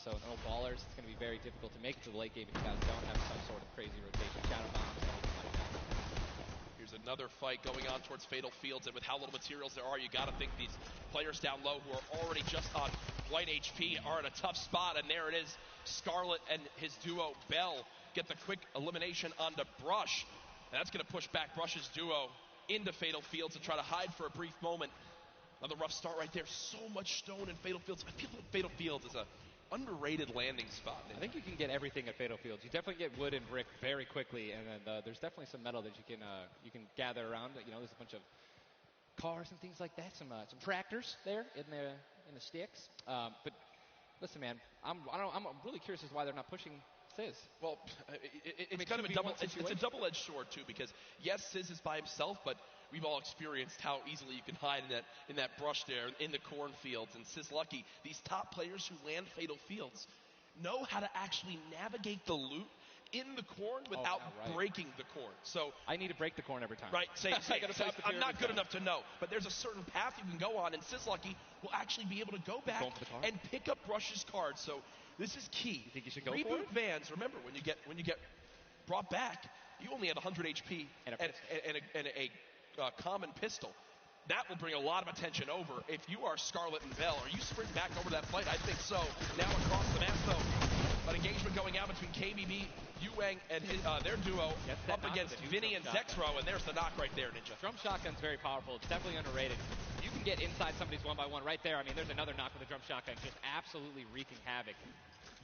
U: so no ballers. It's going to be very difficult to make it to the late game if you guys don't have some sort of crazy rotation. Shadow bombs, anything like that.
T: Here's another fight going on towards Fatal Fields, and with how little materials there are, you got to think these players down low who are already just on light HP are in a tough spot, and there it is. Scarlet and his duo, Bell, get the quick elimination onto Brush. And that's going to push back Brush's duo into Fatal Fields and try to hide for a brief moment. Another rough start right there. So much stone in Fatal Fields. I feel like Fatal Fields is a underrated landing spot.
U: I think you can get everything at Fatal Fields. You definitely get wood and brick very quickly, and then there's definitely some metal that you can gather around. There's a bunch of cars and things like that. Some tractors there in the sticks. But listen, man, I'm really curious as to why they're not pushing Sizz.
T: Well, it's kind of a double-edged sword too, because yes, Sizz is by himself, but we've all experienced how easily you can hide in that brush there in the cornfields. And Sizz Lucky, these top players who land Fatal Fields know how to actually navigate the loot in the corn without breaking the corn. So
U: I need to break the corn every time.
T: Right. I'm not good enough to know, but there's a certain path you can go on, and Sizz Lucky will actually be able to go back and pick up Brush's cards. So this is key.
U: You think you should go
T: Reboot
U: for it?
T: Vans. Remember, when you get brought back, you only had 100 HP and a common pistol. That will bring a lot of attention over. If you are Scarlet and Bell, are you sprint back over that fight? I think so. Now across the map, though, An engagement going out between KBB, Yuang, and their duo up against Vinny and Zexro, and there's the knock right there, Ninja.
U: Drum shotgun's very powerful. It's definitely underrated. You can get inside somebody's 1-by-1 right there. I mean, there's another knock with a drum shotgun, just absolutely wreaking havoc.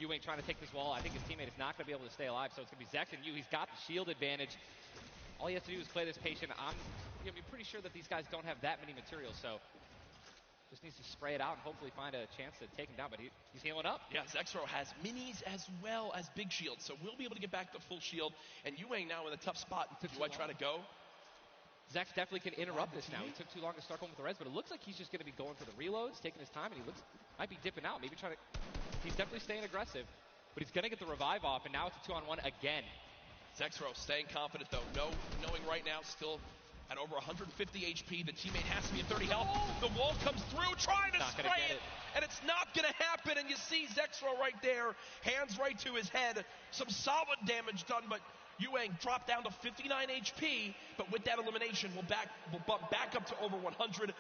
U: Yuang trying to take this wall. I think his teammate is not going to be able to stay alive, so it's going to be Zex and Yu. He's got the shield advantage. All he has to do is play this patient. I'm going to be pretty sure that these guys don't have that many materials, so just needs to spray it out and hopefully find a chance to take him down, but he's healing up.
T: Yeah, Zexro has minis as well as big shields, so we'll be able to get back to full shield. And Yuang now in a tough spot. Do I try to go?
U: Zex definitely can interrupt this now. He took too long to start going with the reds, but it looks like he's just going to be going for the reloads, taking his time, and he might be dipping out, maybe trying to. He's definitely staying aggressive, but he's going to get the revive off, and now it's a 2-on-1 again.
T: Zexro staying confident though, knowing right now still at over 150 HP, the teammate has to be at 30 health. The wall comes through, trying to spray it, and it's not going to happen. And you see Zexro right there, hands right to his head. Some solid damage done, but Yuang dropped down to 59 HP. But with that elimination, we'll bump back up to over 100.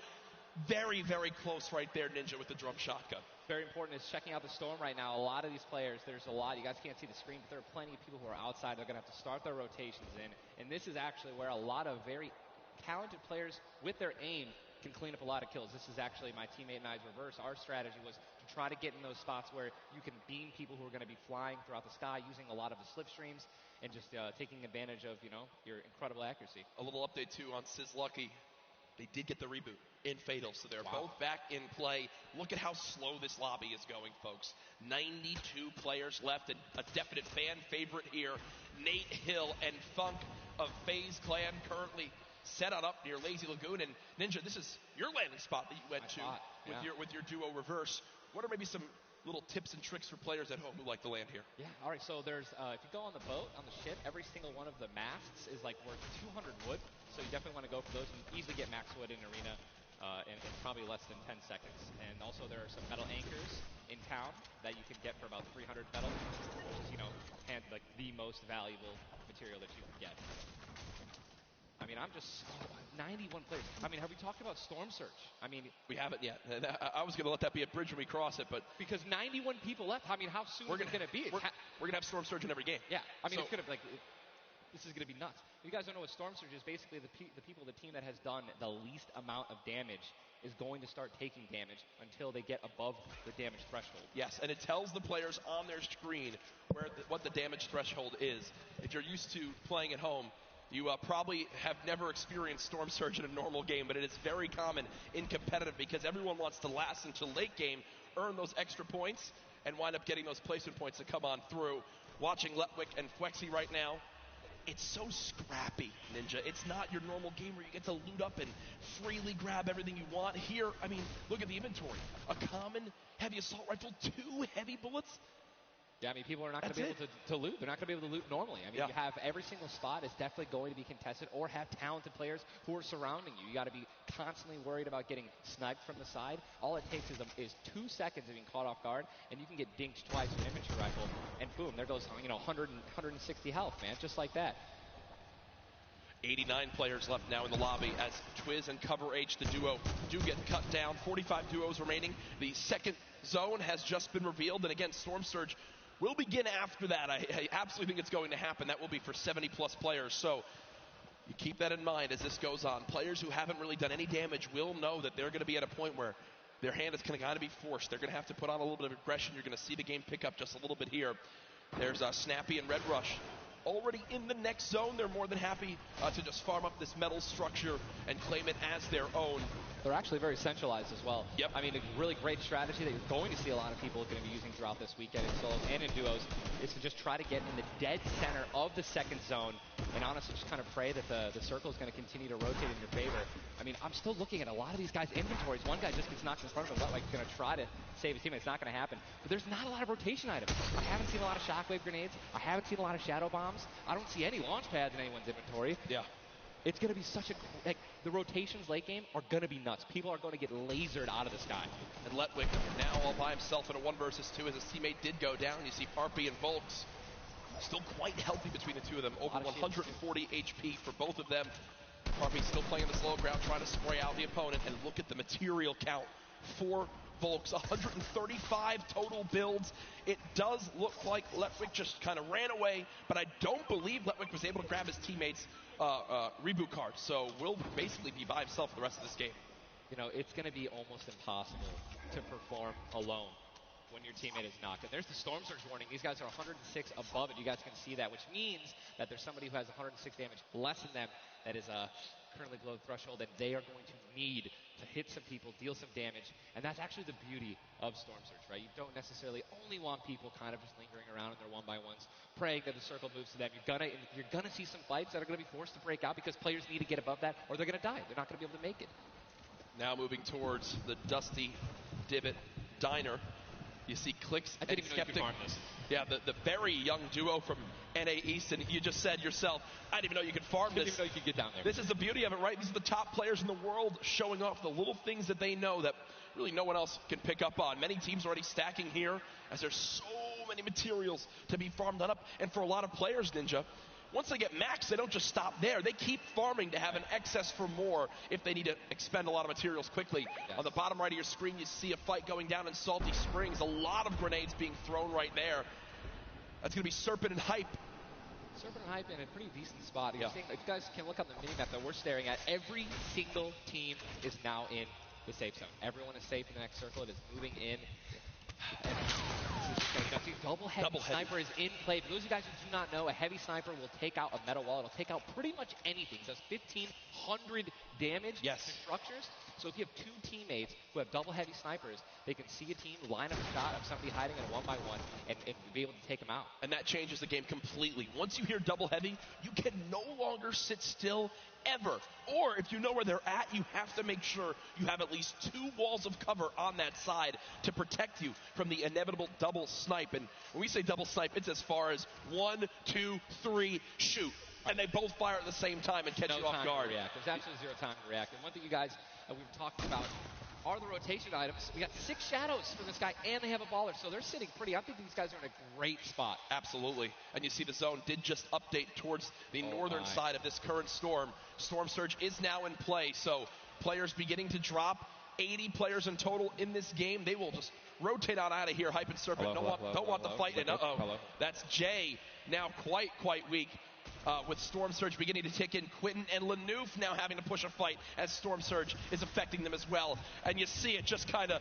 T: Very, very close right there, Ninja, with the drum shotgun.
U: Very important is checking out the storm right now. A lot of these players, there's a lot. You guys can't see the screen, but there are plenty of people who are outside. They're going to have to start their rotations in. And this is actually where a lot of very talented players with their aim can clean up a lot of kills. This is actually my teammate and I's reverse. Our strategy was to try to get in those spots where you can beam people who are going to be flying throughout the sky using a lot of the slipstreams and just taking advantage of, your incredible accuracy.
T: A little update, too, on Sizlucky. They did get the reboot in Fatal, so they're both back in play. Look at how slow this lobby is going, folks. 92 players left, and a definite fan favorite here, Nate Hill and Funk of FaZe Clan, currently set on up near Lazy Lagoon. And Ninja, this is your landing spot that you went to with your duo reverse. What are maybe some little tips and tricks for players at home who like to land here?
U: Yeah, all right, so there's, if you go on the boat, on the ship, every single one of the masts is like worth 200 wood, so you definitely want to go for those. You can easily get max wood in Arena in probably less than 10 seconds. And also there are some metal anchors in town that you can get for about 300 metal, which is, like the most valuable material that you can get. I mean, I'm just 91 players. I mean, have we talked about Storm Surge? I mean,
T: we haven't yet. I was going to let that be a bridge when we cross it, but
U: because 91 people left. I mean, how soon is it going to be?
T: We're going to have Storm Surge in every game.
U: Yeah, I mean, it's going to be this is going to be nuts. If you guys don't know what Storm Surge is, basically the people, the team that has done the least amount of damage is going to start taking damage until they get above the damage threshold.
T: Yes, and it tells the players on their screen what the damage threshold is. If you're used to playing at home, you probably have never experienced Storm Surge in a normal game, but it is very common in competitive because everyone wants to last until late game, earn those extra points, and wind up getting those placement points to come on through. Watching Letwick and Flexi right now, it's so scrappy, Ninja. It's not your normal game where you get to loot up and freely grab everything you want. Here, I mean, look at the inventory. A common heavy assault rifle, 2 heavy bullets.
U: Yeah, I mean, people are not going to be able to loot. They're not going to be able to loot normally. I mean, you have every single spot is definitely going to be contested or have talented players who are surrounding you. You got to be constantly worried about getting sniped from the side. All it takes is 2 seconds of being caught off guard, and you can get dinked twice with an infantry rifle, and boom, there goes 160 health, man, just like that.
T: 89 players left now in the lobby as Twiz and Cover H, the duo, do get cut down. 45 duos remaining. The second zone has just been revealed, and again, Storm Surge will begin after that. I absolutely think it's going to happen. That will be for 70-plus players. So you keep that in mind as this goes on. Players who haven't really done any damage will know that they're going to be at a point where their hand is kind of be forced. They're going to have to put on a little bit of aggression. You're going to see the game pick up just a little bit here. There's Snappy and Red Rush already in the next zone. They're more than happy to just farm up this metal structure and claim it as their own.
U: They're actually very centralized as well.
T: Yep.
U: I mean, a really great strategy that you're going to see a lot of people going to be using throughout this weekend in solos and in duos is to just try to get in the dead center of the second zone and honestly just kind of pray that the circle is going to continue to rotate in your favor. I mean, I'm still looking at a lot of these guys' inventories. One guy just gets knocked in front of him. Like going to try to save his team. It's not going to happen. But there's not a lot of rotation items. I haven't seen a lot of shockwave grenades. I haven't seen a lot of shadow bombs. I don't see any launch pads in anyone's inventory.
T: Yeah.
U: It's going to be such the rotations late game are going to be nuts. People are going to get lasered out of the sky.
T: And Letwick now all by himself in a 1 versus 2 as his teammate did go down. You see Parpy and Volks still quite healthy between the two of them. Over 140 HP for both of them. Parpy still playing the slow ground, trying to spray out the opponent. And look at the material count for Volks. 135 total builds. It does look like Letwick just kind of ran away, but I don't believe Letwick was able to grab his teammates' reboot card. So will basically be by himself the rest of this game.
U: You know, it's going to be almost impossible to perform alone when your teammate is knocked. And there's the Storm Surge warning. These guys are 106 above it. You guys can see that, which means that there's somebody who has 106 damage less than them that is currently below the threshold, and they are going to need to hit some people, deal some damage. And that's actually the beauty of Storm Surge, right? You don't necessarily only want people kind of just lingering around in their one-by-ones, praying that the circle moves to them. You're gonna see some fights that are gonna be forced to break out because players need to get above that, or they're gonna die. They're not gonna be able to make it.
T: Now moving towards the Dusty Divot Diner. You see Clicks
U: I didn't even know you could farm this.
T: Yeah, the very young duo from NA East, and you just said yourself, I didn't even know you could farm this.
U: I didn't even know you could get down there.
T: This is the beauty of it, right? These are the top players in the world showing off the little things that they know that really no one else can pick up on. Many teams already stacking here as there's so many materials to be farmed up. And for a lot of players, Ninja, once they get max, they don't just stop there. They keep farming to have an excess for more if they need to expend a lot of materials quickly. Yes. On the bottom right of your screen, you see a fight going down in Salty Springs. A lot of grenades being thrown right there. That's going to be Serpent and Hype.
U: Serpent and Hype in a pretty decent spot. Yeah. If you guys can look on the mini-map that we're staring at, every single team is now in the safe zone. Everyone is safe in the next circle. It is moving in. And double heavy sniper is in play. For those of you guys who do not know, a heavy sniper will take out a metal wall. It'll take out pretty much anything. It does 1,500 damage to structures. So if you have two teammates who have double heavy snipers, they can see a team, line up a shot of somebody hiding in a one-by-one, and be able to take them out.
T: And that changes the game completely. Once you hear double heavy, you can no longer sit still ever. Or if you know where they're at, you have to make sure you have at least 2 walls of cover on that side to protect you from the inevitable double snipe. And when we say double snipe, it's as far as 1, 2, 3, shoot. And they both fire at the same time and catch you off guard.
U: There's absolutely zero time to react. And one thing you guys we've talked about are the rotation items. We got 6 shadows for this guy, and they have a baller, so they're sitting pretty. I think these guys are in a great spot.
T: Absolutely. And you see the zone did just update towards the northern side of this current storm. Storm Surge is now in play, so players beginning to drop. 80 players in total in this game. They will just rotate on out of here. Hype and Serpent don't want the fight. And that's Jay now quite weak. With Storm Surge beginning to tick in. Quentin and Lanouf now having to push a fight as Storm Surge is affecting them as well. And you see it just kind of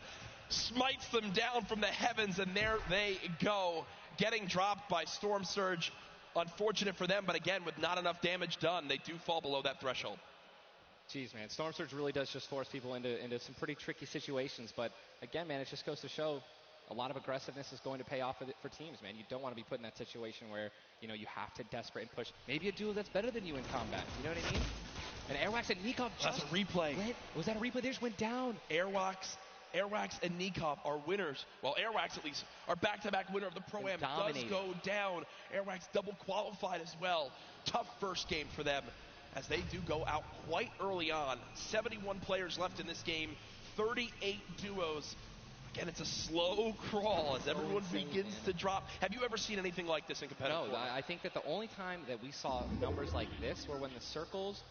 T: smites them down from the heavens, and there they go. Getting dropped by Storm Surge. Unfortunate for them, but again, with not enough damage done, they do fall below that threshold.
U: Jeez, man, Storm Surge really does just force people into some pretty tricky situations. But again, man, it just goes to show a lot of aggressiveness is going to pay off for teams, man. You don't want to be put in that situation where, you know, you have to desperate and push. Maybe a duo that's better than you in combat. You know what I mean? And Airwax and Nikov just...
T: That's a replay.
U: Was that a replay? They just went down.
T: Airwax and Nikov are winners. Well, Airwax at least are back-to-back winner of the Pro-Am. Does go down. Airwax double qualified as well. Tough first game for them as they do go out quite early on. 71 players left in this game. 38 duos. Again, it's a slow crawl as everyone begins to drop. Have you ever seen anything like this in competitive
U: No, I think that the only time that we saw numbers like this were when the circles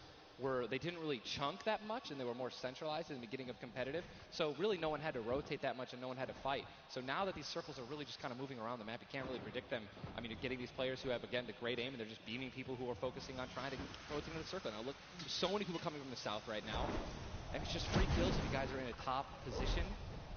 U: they didn't really chunk that much and they were more centralized in the beginning of competitive. So really no one had to rotate that much and no one had to fight. So now that these circles are really just kind of moving around the map, you can't really predict them. I mean, you're getting these players who have, again, the great aim, and they're just beaming people who are focusing on trying to rotate into the circle. Now look, there's so many people coming from the south right now. And it's just free kills if you guys are in a top position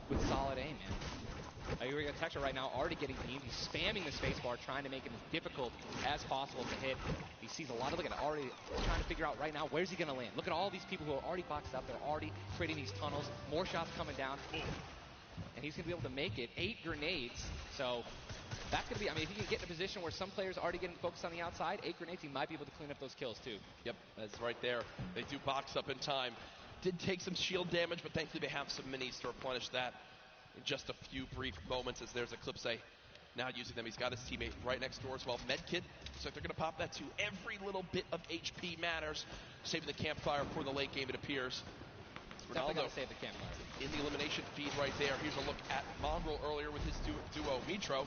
U: with solid aim, man. You're going to Texture right now, already getting beamed. He's spamming the spacebar, trying to make it as difficult as possible to hit. He sees a lot of, look at already trying to figure out right now, where's he going to land? Look at all these people who are already boxed up. They're already creating these tunnels. More shots coming down. And he's going to be able to make it. 8 grenades. So that's going to be, I mean, if he can get in a position where some players are already getting focused on the outside, 8 grenades, he might be able to clean up those kills too.
T: Yep, that's right there. They do box up in time. Did take some shield damage, but thankfully they have some minis to replenish that in just a few brief moments as there's Eclipse now using them. He's got his teammate right next door as well. Medkit, so they're going to pop that too. Every little bit of HP matters. Saving the campfire for the late game, it appears.
U: Definitely got to save the campfire.
T: In the elimination feed right there. Here's a look at Mongrel earlier with his duo Mitro.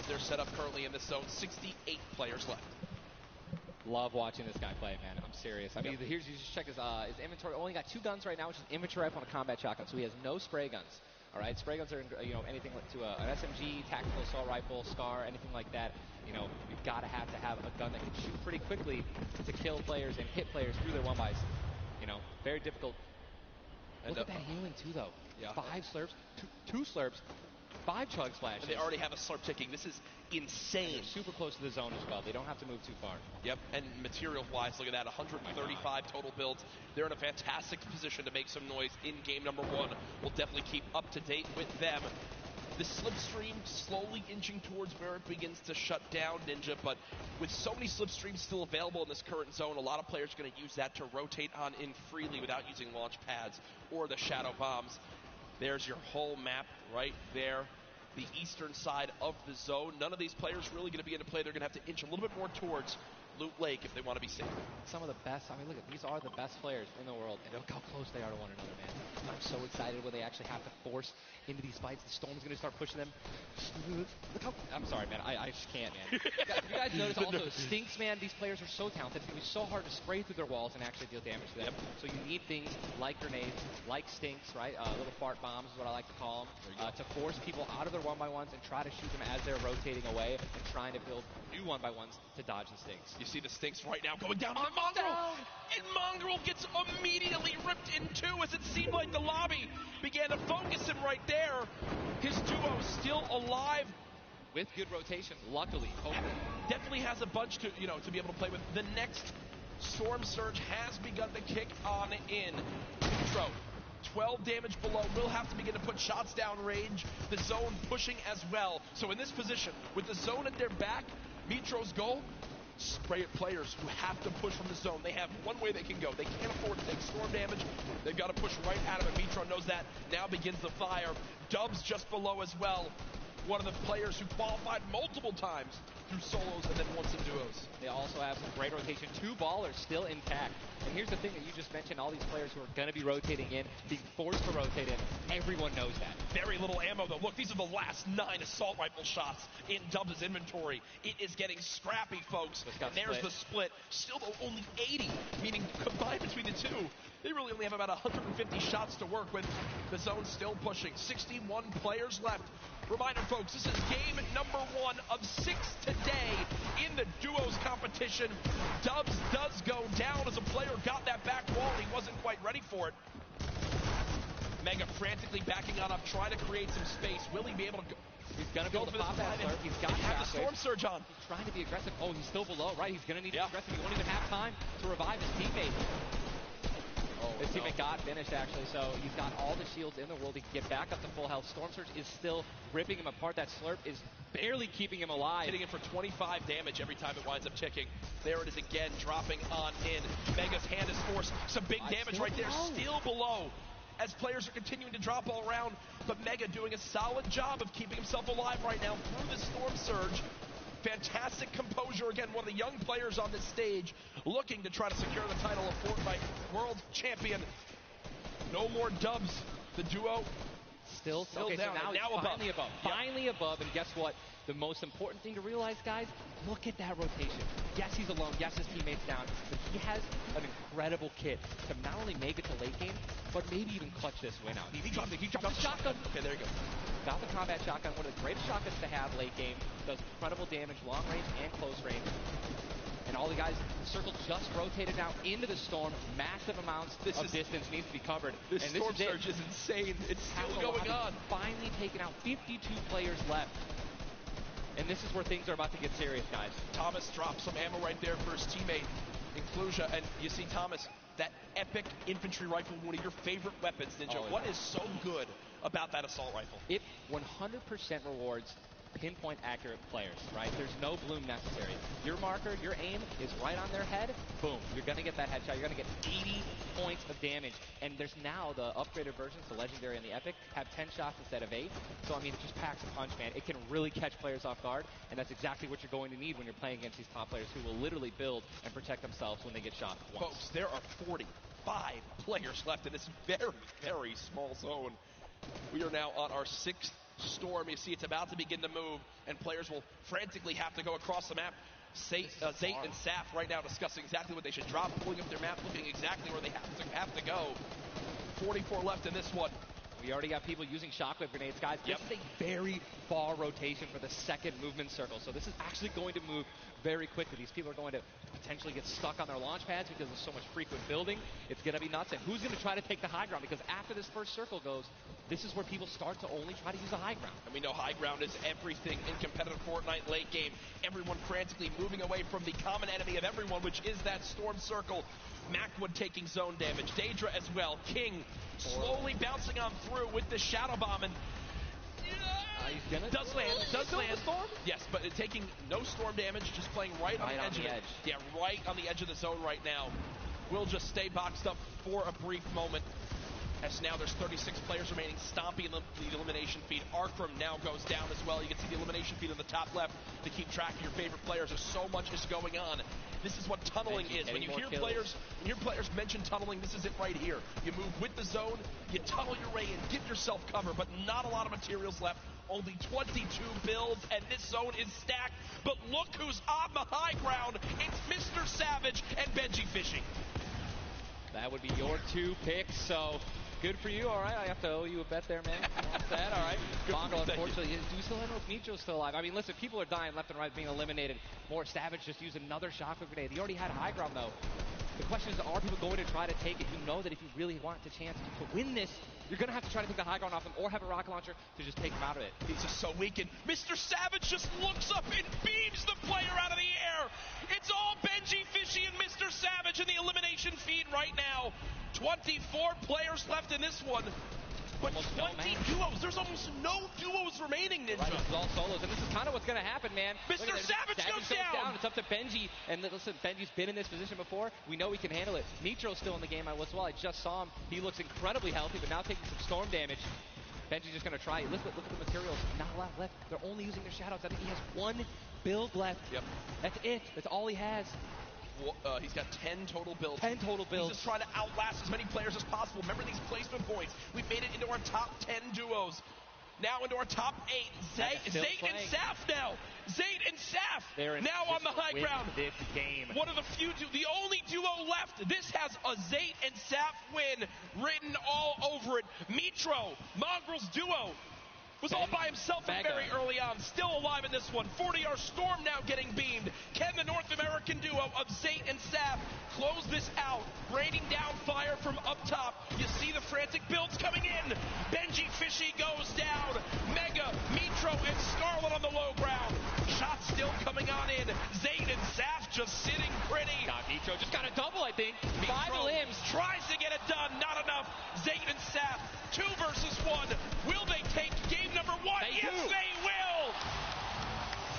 T: They're set up currently in this zone. 68 players left.
U: Love watching this guy play, man. I'm serious. I mean, here's you just check his inventory. Only got 2 guns right now, which is inventory rifle and a combat shotgun. So he has no spray guns. All right, spray guns are anything to an SMG, tactical assault rifle, SCAR, anything like that. You've got to have a gun that can shoot pretty quickly to kill players and hit players through their 1-bys. Very difficult. Look at that healing too, though.
T: Yeah.
U: 5 slurps, 2 slurps, 5 chug splashes.
T: And they already have a slurp ticking. This is insane.
U: And they're super close to the zone as well. They don't have to move too far.
T: Yep, and material-wise, look at that, 135 total builds. They're in a fantastic position to make some noise in game number 1. We'll definitely keep up to date with them. The slipstream slowly inching towards where it begins to shut down Ninja, but with so many slipstreams still available in this current zone, a lot of players are going to use that to rotate on in freely without using launch pads or the shadow bombs. There's your whole map right there, the eastern side of the zone. None of these players really going to be into play. They're going to have to inch a little bit more towards Loot Lake if they want to be safe.
U: Some of the best, look at these are the best players in the world, and look how close they are to one another, man. I'm so excited when they actually have to force into these fights. The Storm's going to start pushing them. Look how, I'm sorry, man. I just can't, man. You guys notice also, Stinks, man, these players are so talented. It's going to be so hard to spray through their walls and actually deal damage to them. So you need things like grenades, like Stinks, right? Little fart bombs is what I like to call them, to force people out of their 1-by-1s and try to shoot them as they're rotating away and trying to build new 1-by-1s to dodge the Stinks.
T: You see the Stinks right now going down on Mongrel. And Mongrel gets immediately ripped in 2 as it seemed like the lobby began to focus him right there. His duo still alive.
U: With good rotation, luckily.
T: Definitely has a bunch to to be able to play with. The next Storm Surge has begun to kick on in. Intro. 12 damage below, will have to begin to put shots down range. The zone pushing as well. So in this position, with the zone at their back, Mitro's goal, spray at players who have to push from the zone. They have one way they can go. They can't afford to take storm damage. They've got to push right out of it. Mitro knows that. Now begins the fire. Dubs just below as well. One of the players who qualified multiple times through solos and then once in duos.
U: They also have some great rotation. 2 ballers still intact. And here's the thing that you just mentioned, all these players who are going to be rotating in, being forced to rotate in. Everyone knows that.
T: Very little ammo, though. Look, these are the last 9 assault rifle shots in Dubs' inventory. It is getting scrappy, folks. And there's the split. Still, though, only 80, meaning combined between the 2, they really only have about 150 shots to work with. The zone still pushing. 61 players left. Reminder, folks, this is game number 1 of 6 today in the duos competition. Dubs does go down as a player got that back wall and he wasn't quite ready for it. Mega frantically backing on up, trying to create some space. Will he be able to go?
U: He's going to go for the pop that slurp. He's got
T: the storm surge on.
U: He's trying to be aggressive. Oh, he's still below, right? He's going to need to be aggressive. He won't even have time to revive his teammate. His teammate got finished, actually, so he's got all the shields in the world. He can get back up to full health. Storm Surge is still ripping him apart. That slurp is barely keeping him alive.
T: Hitting him for 25 damage every time it winds up ticking. There it is again, dropping on in. Mega's hand is forced. Some big damage right there, still below. As players are continuing to drop all around, but Mega doing a solid job of keeping himself alive right now through the Storm Surge. Fantastic composure. Again, one of the young players on this stage looking to try to secure the title of Fortnite World Champion. No more Dubs. The duo
U: still
T: down.
U: So now finally
T: above.
U: Finally above. And guess what? The most important thing to realize, guys, look at that rotation. Yes, he's alone. Yes, his teammate's down. But he has an incredible kit to not only make it to late game, but maybe even clutch this win out.
T: He dropped the shotgun. Okay, there you go.
U: Got the combat shotgun, one of the greatest shotguns to have late game. Does incredible damage, long range and close range. And all the guys, the circle just rotated now into the storm. Massive amounts of distance needs to be covered.
T: This storm surge is insane. It's still going on.
U: Finally taken out. 52 players left. And this is where things are about to get serious, guys.
T: Thomas dropped some ammo right there for his teammate, Inclusia. And you see Thomas, that epic infantry rifle, one of your favorite weapons, Ninja. What is so good about that assault rifle?
U: It 100% rewards pinpoint accurate players, right? There's no bloom necessary. Your marker, your aim is right on their head. Boom. You're going to get that headshot. You're going to get 80 points of damage. And there's now the upgraded versions, the Legendary and the Epic, have 10 shots instead of 8. So, I mean, it just packs a punch, man. It can really catch players off guard. And that's exactly what you're going to need when you're playing against these top players who will literally build and protect themselves when they get shot once.
T: Folks, there are 45 players left in this very, very small zone. We are now on our 6th storm. You see it's about to begin to move, and players will frantically have to go across the map. Zayt and Saf right now discussing exactly what they should drop, pulling up their map, looking exactly where they have to go. 44 left in this one.
U: We already got people using shockwave grenades, guys. This is a very far rotation for the second movement circle, so this is actually going to move very quickly. These people are going to potentially get stuck on their launch pads because there's so much frequent building. It's going to be nuts. And who's going to try to take the high ground? Because after this first circle goes, this is where people start to only try to use the high ground.
T: And we know high ground is everything in competitive Fortnite late game. Everyone frantically moving away from the common enemy of everyone, which is that storm circle. Macwood taking zone damage. Daedra as well. King slowly bouncing on through with the shadow bomb, and does land. Yes, but taking no storm damage, just playing right on the edge of it. Yeah, right on the edge of the zone right now. Will just stay boxed up for a brief moment. As now there's 36 players remaining, stomping the elimination feed. Arkram now goes down as well. You can see the elimination feed on the top left to keep track of your favorite players. There's so much is going on. This is what tunneling is. When you hear players mention tunneling, this is it right here. You move with the zone, you tunnel your way in, give yourself cover, but not a lot of materials left. Only 22 builds, and this zone is stacked. But look who's on the high ground. It's Mr. Savage and Benji Fishing.
U: That would be your 2 picks, so good for you. All right, I have to owe you a bet there, man. That, all right. Bongo, unfortunately, do you still know if Nitro's still alive? I mean, listen, people are dying left and right, being eliminated. More Savage just used another shockwave grenade. He already had high ground, though. The question is, are people going to try to take it? You know that if you really want the chance to win this, you're going to have to try to take the high ground off them or have a rocket launcher to just take him out of it.
T: He's just so weakened. Mr. Savage just looks up and beams the player out of the air. It's all Benji Fishy and Mr. Savage in the elimination feed right now. 24 players left in this one. But 20 duos. There's almost no duos remaining, Ninja.
U: Right, it's all solos, and this is kind of what's going to happen, man.
T: Mr. Savage goes down.
U: It's up to Benji, and listen, Benji's been in this position before. We know he can handle it. Nitro's still in the game as well. I just saw him. He looks incredibly healthy, but now taking some storm damage. Benji's just going to try it. Look at the materials. Not a lot left. They're only using their shadows. I think he has 1 build left.
T: Yep.
U: That's it. That's all he has.
T: He's got 10 total builds.
U: 10 total builds.
T: He's just trying to outlast as many players as possible. Remember these placement points. We've made it into our top 10 duos. Now into our top 8. Zayt and Saf now. Zayt and Saf now on the high ground.
U: This game.
T: One of the the only duo left. This has a Zayt and Saf win written all over it. Mitro, Mongrel's duo, was all by himself very early on. Still alive in this one. 40R Storm now getting beamed. Can the North American duo of Zayt and Saf close this out? Raining down fire from up top. You see the frantic builds coming in. Benji Fishy goes down. Mega, Mitro, and Scarlet on the low ground. Shots still coming on in. Zayt and Saf just sitting pretty.
U: God, Mitro just got a double, I think.
T: Mitro
U: 5 limbs.
T: Tries to get it done. Not enough. Zayt and Saf, 2 versus 1. Will they take game number 1? Yes, they will.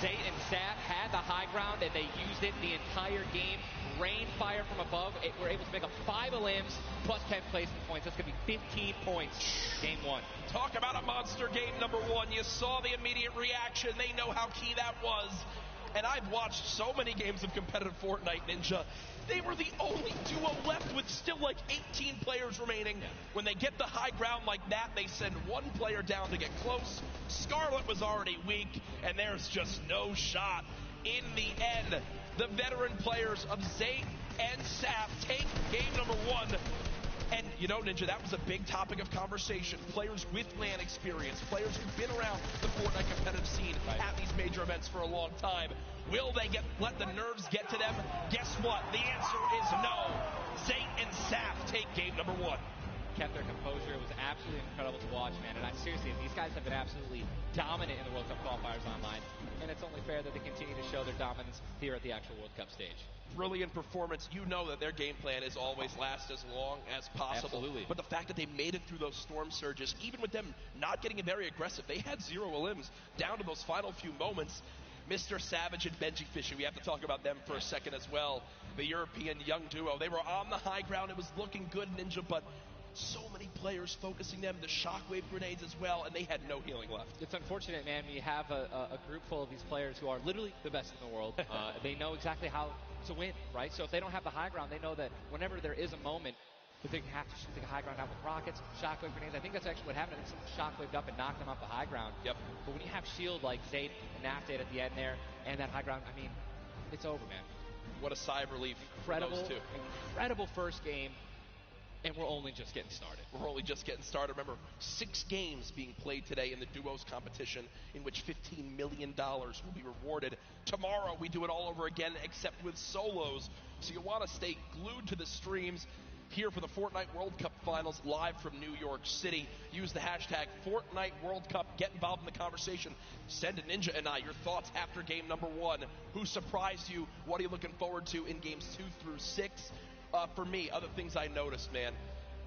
U: Zayt and Saf had the high ground, and they used it the entire game. Rain fire from above. We're able to make up 5 limbs plus 10 placement points. That's going to be 15 points. Game 1.
T: Talk about a monster game number 1. You saw the immediate reaction. They know how key that was. And I've watched so many games of competitive Fortnite, Ninja. They were the only duo left with still like 18 players remaining. When they get the high ground like that, they send 1 player down to get close. Scarlet was already weak, and there's just no shot. In the end, the veteran players of Zayt and Saf take game number 1. And, you know, Ninja, that was a big topic of conversation. Players with LAN experience, players who've been around the Fortnite competitive scene at these major events for a long time. Will they let the nerves get to them? Guess what? The answer is no. Zayt and Saf take game number 1.
U: Kept their composure. It was absolutely incredible to watch, man. And seriously, these guys have been absolutely dominant in the World Cup qualifiers online. And it's only fair that they continue to show their dominance here at the actual World Cup stage.
T: Brilliant performance. You know that their game plan is always last as long as possible.
U: Absolutely.
T: But the fact that they made it through those storm surges, even with them not getting very aggressive, they had 0 limbs down to those final few moments. Mr. Savage and Benji Fisher, we have to talk about them for a second as well. The European young duo. They were on the high ground. It was looking good, Ninja, but so many players focusing them, the shockwave grenades as well, and they had no healing left.
U: It's unfortunate, man. We have a group full of these players who are literally the best in the world. They know exactly how to win, right? So if they don't have the high ground, they know that whenever there is a moment that they have to take a high ground out with rockets, shockwave grenades. I think that's actually what happened. I think someone shockwaved up and knocked them off the high ground.
T: Yep.
U: But when you have shield like Zayt and Naf did at the end there, and that high ground, I mean, it's over, man.
T: What a sigh of relief
U: Incredible,
T: for those two.
U: incredible first game, and we're only just getting started.
T: We're only just getting started. Remember, 6 games being played today in the duos competition, in which $15 million will be rewarded. Tomorrow, we do it all over again, except with solos. So you'll want to stay glued to the streams here for the Fortnite World Cup Finals live from New York City. Use the hashtag Fortnite World Cup. Get involved in the conversation. Send Ninja and I your thoughts after game number 1. Who surprised you? What are you looking forward to in games 2 through 6? For me, other things I noticed, man,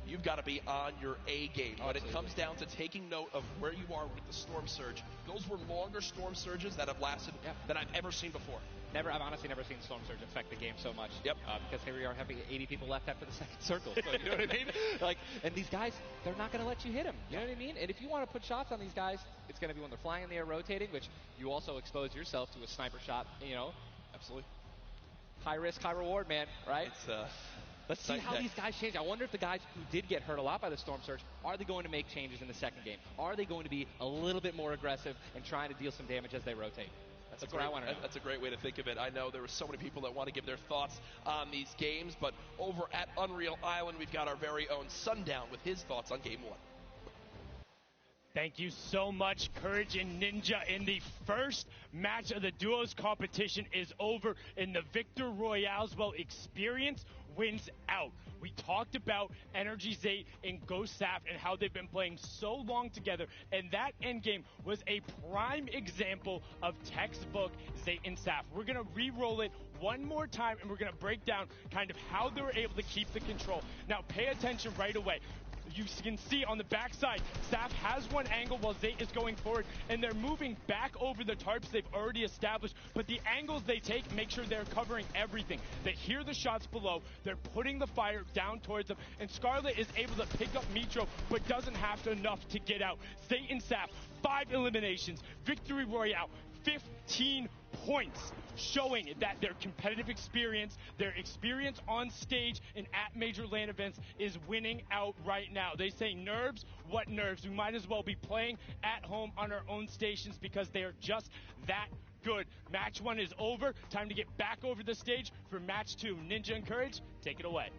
T: you've got to be on your A game. When it comes down to taking note of where you are with the storm surge, those were longer storm surges that have lasted than I've ever seen before.
U: I've honestly never seen Storm Surge affect the game so much. Because here we are having 80 people left after the second circle. So you know what I mean? And these guys, they're not going to let you hit them. You know what I mean? And if you want to put shots on these guys, it's going to be when they're flying in the air, rotating, which you also expose yourself to a sniper shot. You know,
T: absolutely.
U: High risk, high reward, man. Right? Let's see how these guys change. I wonder if the guys who did get hurt a lot by the Storm Surge, are they going to make changes in the second game? Are they going to be a little bit more aggressive and trying to deal some damage as they rotate? That's what I want to know.
T: That's a great way to think of it. I know there were so many people that want to give their thoughts on these games, but over at Unreal Island, we've got our very own Sundown with his thoughts on Game 1.
E: Thank you so much, Courage and Ninja. In the first match of the duos competition is over in the Victor Royale's experience wins out. We talked about Energy Zate and Ghost Saf and how they've been playing so long together, and that endgame was a prime example of textbook Zate and Saf. We're going to re-roll it one more time, and we're going to break down kind of how they were able to keep the control. Now, pay attention right away. You can see on the backside, Saf has one angle while Zate is going forward, and they're moving back over the tarps they've already established, but the angles they take make sure they're covering everything. They hear the shots below, they're putting the fire down towards them, and Scarlet is able to pick up Mitro, but doesn't have enough to get out. Zate and Saf, 5 eliminations, Victory Royale, 15 points, showing that their competitive experience, their experience on stage and at major LAN events is winning out right now. They say, nerves? What nerves? We might as well be playing at home on our own stations because they are just that good. Match 1 is over. Time to get back over the stage for match 2. Ninja and Courage, take it away.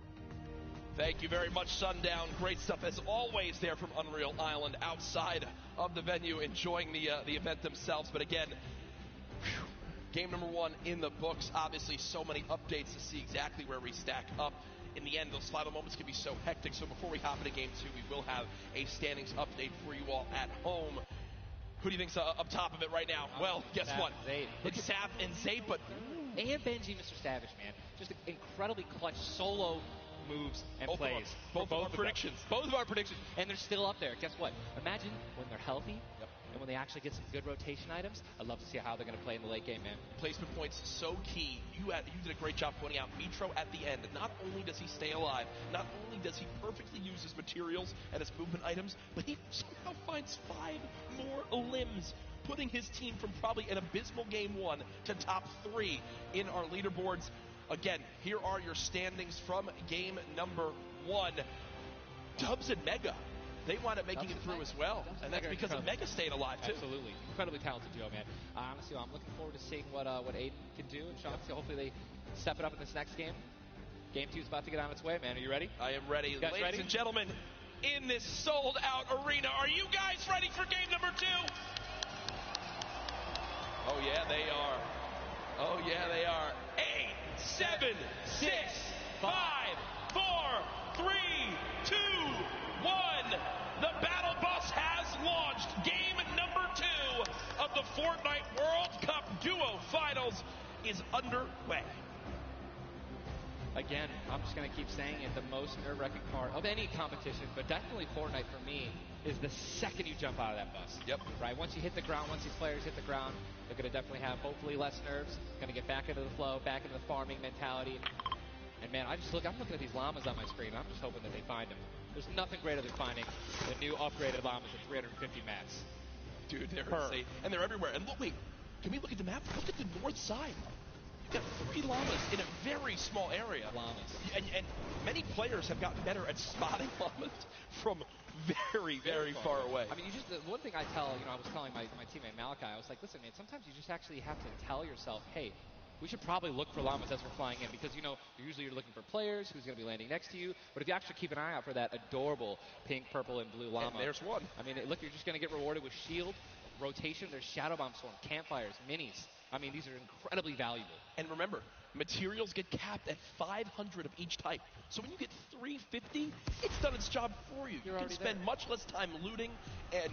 T: Thank you very much, Sundown. Great stuff, as always, there from Unreal Island, outside of the venue, enjoying the event themselves. But again, game number 1 in the books. Obviously, so many updates to see exactly where we stack up. In the end, those final moments can be so hectic. So before we hop into game 2, we will have a standings update for you all at home. Who do you think's up top of it right now? Well, guess what?
U: Zate.
T: It's Saf and Zate, but...
U: And Benji, Mr. Savage, man. Just incredibly clutch solo moves and plays.
T: Both of our predictions. Both of our predictions.
U: And they're still up there. Guess what? Imagine when they're healthy and when they actually get some good rotation items. I'd love to see how they're going to play in the late game, man.
T: Placement points so key. You did a great job pointing out Mitro at the end. Not only does he stay alive, not only does he perfectly use his materials and his movement items, but he somehow finds 5 more limbs, putting his team from probably an abysmal game 1 to top 3 in our leaderboards. Again, here are your standings from game number 1. Dubs and Mega, they wound up making it through as well, and that's because of Mega staying alive, too.
U: Absolutely. Incredibly talented duo, man. Honestly, I'm looking forward to seeing what Aiden can do, and Chauncey, hopefully they step it up in this next game. Game 2 is about to get on its way, man. Are you ready?
T: I am ready. Ladies and gentlemen, in this sold-out arena, are you guys ready for game number 2? Oh, yeah, they are. Oh, yeah, they are. 8, 7, 6, 5, 4, 3, 2, 1. The battle bus has launched. Game number 2 of the Fortnite World Cup Duo Finals is underway.
U: Again, I'm just going to keep saying it, the most nerve-wracking part of any competition, but definitely Fortnite for me, is the second you jump out of that bus.
T: Yep.
U: Right? Once you hit the ground, once these players hit the ground, they're going to definitely have hopefully less nerves, going to get back into the flow, back into the farming mentality. And man, I'm looking at these llamas on my screen, and I'm just hoping that they find them. There's nothing greater than finding the new upgraded llamas at 350 mats.
T: Dude, they're insane. And they're everywhere. And look, wait, can we look at the map? Look at the north side. You've got 3 llamas in a very small area.
U: Llamas.
T: And many players have gotten better at spotting llamas from very, very far away.
U: I mean, the one thing I was telling my teammate Malachi, I was like, listen, man, sometimes you just actually have to tell yourself, hey, we should probably look for llamas as we're flying in because, usually you're looking for players who's going to be landing next to you. But if you actually keep an eye out for that adorable pink, purple, and blue llama.
T: And there's one.
U: I mean, look, you're just going to get rewarded with shield, rotation. There's Shadow Bomb Storm, campfires, minis. I mean, these are incredibly valuable.
T: And remember, materials get capped at 500 of each type. So when you get 350, it's done its job for you. You can spend much less time looting and,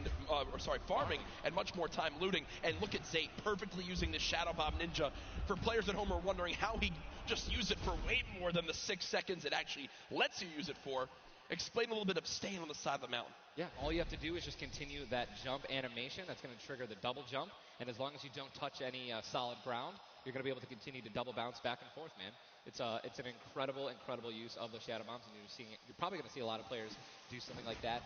T: farming, and much more time looting. And look at Zate perfectly using the Shadow Bomb Ninja. For players at home who are wondering how he just used it for way more than the 6 seconds it actually lets you use it for, explain a little bit of staying on the side of the mountain.
U: Yeah, all you have to do is just continue that jump animation. That's going to trigger the double jump. And as long as you don't touch any solid ground, you're going to be able to continue to double bounce back and forth, man. It's an incredible use of the Shadow Bombs, and you're probably going to see a lot of players do something like that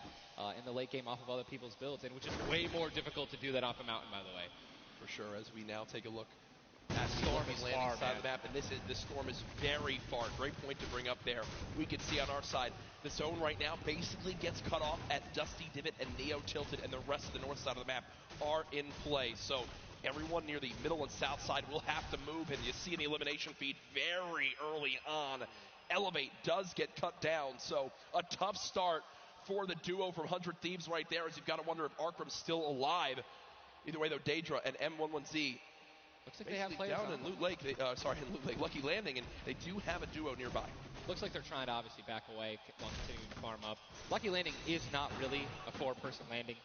U: in the late game off of other people's builds, and which is way more difficult to do that off a mountain, by the way.
T: For sure, as we now take a look at Storm is landing side of the map, and this Storm is very far. Great point to bring up there. We can see on our side, the zone right now basically gets cut off at Dusty Divot and Neo Tilted, and the rest of the north side of the map are in play. So everyone near the middle and south side will have to move, and you see in the elimination feed very early on, Elevate does get cut down. So a tough start for the duo from 100 Thieves right there, as you've got to wonder if Arkram's still alive. Either way, though, Daedra and M11Z
U: looks like they have players
T: down in Loot Lake. In Loot Lake, Lucky Landing, and they do have a duo nearby.
U: Looks like they're trying to obviously back away while continuing to farm up. Lucky Landing is not really a 4-person landing.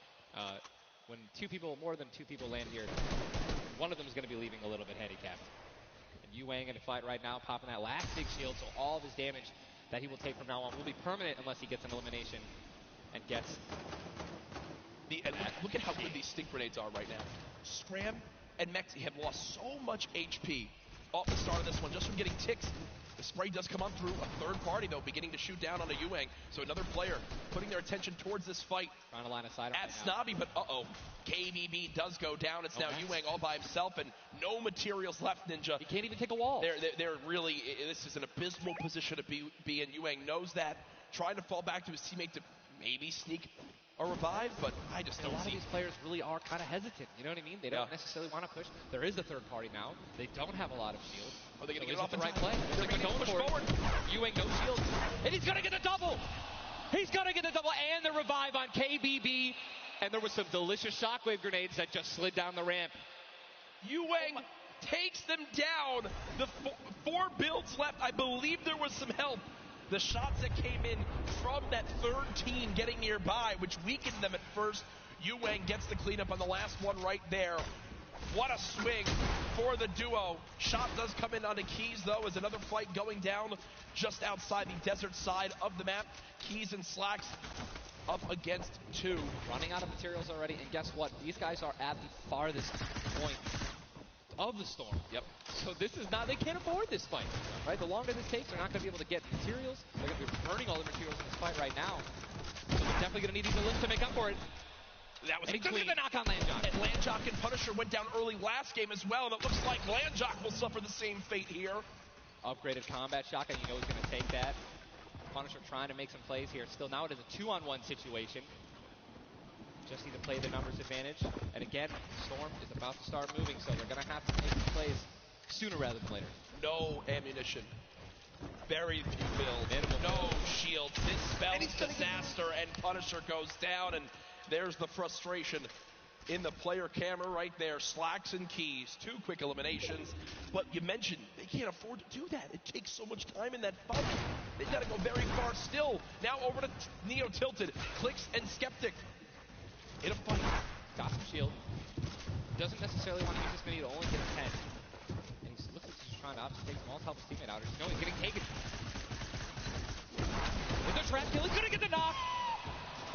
U: When more than two people land here, one of them is going to be leaving a little bit handicapped. And Yuang in a fight right now, popping that last big shield, so all of his damage that he will take from now on will be permanent unless he gets an elimination and gets.
T: Look at how good these stink grenades are right now. Scram and Mexi have lost so much HP off the start of this one just from getting ticks. The spray does come on through. A third party, though, beginning to shoot down on a Yuang. So another player putting their attention towards this fight.
U: Trying to line of sight
T: at Snobby, but KBB does go down. It's now Yuang all by himself, and no materials left, Ninja.
U: He can't even take a wall.
T: They're really, this is an abysmal position to be in. Yuang knows that. Trying to fall back to his teammate to maybe sneak a revive, but I just don't see.
U: A lot of these players really are kind of hesitant. You know what I mean? They don't necessarily want to push. There is a third party now. They don't have a lot of shield.
T: Are they going to get off
U: the right play? They're going to push forward. Yuang no shield, and he's going to get the double. He's going to get the double and the revive on KBB. And there was some delicious shockwave grenades that just slid down the ramp.
T: Yuang takes them down. The 4 builds left. I believe there was some help. The shots that came in from that third team getting nearby, which weakened them at first. Yuang gets the cleanup on the last one right there. What a swing for the duo. Shot does come in onto Keys, though, as another fight going down just outside the desert side of the map. Keys and Slacks up against 2.
U: Running out of materials already, and guess what? These guys are at the farthest point of the storm.
T: Yep.
U: So this is not, they can't afford this fight, right? The longer this takes, they're not going to be able to get materials. They're going to be burning all the materials in this fight right now. So they're definitely going to need these elims to make up for it.
T: That was
U: clean. The knock on Landjock.
T: And Landjock and Punisher went down early last game as well, and it looks like Landjock will suffer the same fate here.
U: Upgraded combat shotgun, you know he's going to take that. Punisher trying to make some plays here. Still, now it is a 2-on-1 situation. Just need to play the numbers advantage. And again, Storm is about to start moving, so they're going to have to make some plays sooner rather than later.
T: No ammunition. Very few builds. No shields. This spells disaster, and Punisher goes down, and there's the frustration in the player camera right there. Slacks and Keys, 2 quick eliminations. But you mentioned they can't afford to do that. It takes so much time in that fight. They got to go very far still. Now over to Neo Tilted. Clicks and Skeptic in a fight.
U: Got some shield. Doesn't necessarily want to use this many to only get a 10. And he looks like he's trying to obviously take some all to help his teammate out. No, he's getting taken. With the trap kill, he's going to get the knock.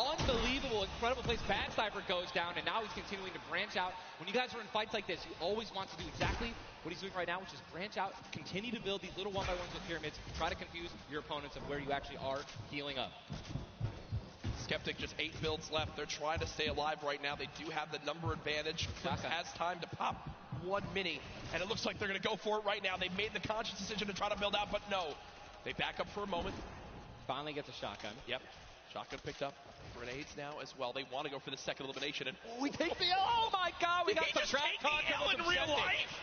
U: Unbelievable, incredible place. Bad Cypher goes down, and now he's continuing to branch out. When you guys are in fights like this, you always want to do exactly what he's doing right now, which is branch out, continue to build these little 1x1s with pyramids, try to confuse your opponents of where you actually are healing up.
T: Skeptic just 8 builds left. They're trying to stay alive right now. They do have the number advantage. Clicks has time to pop 1 mini, and it looks like they're going to go for it right now. They've made the conscious decision to try to build out, but no. They back up for a moment.
U: Finally gets a shotgun.
T: Yep. Shotgun picked up. Grenades now as well. They want to go for the second elimination, and
U: we take the, oh my god, we got some trap content
T: in real life.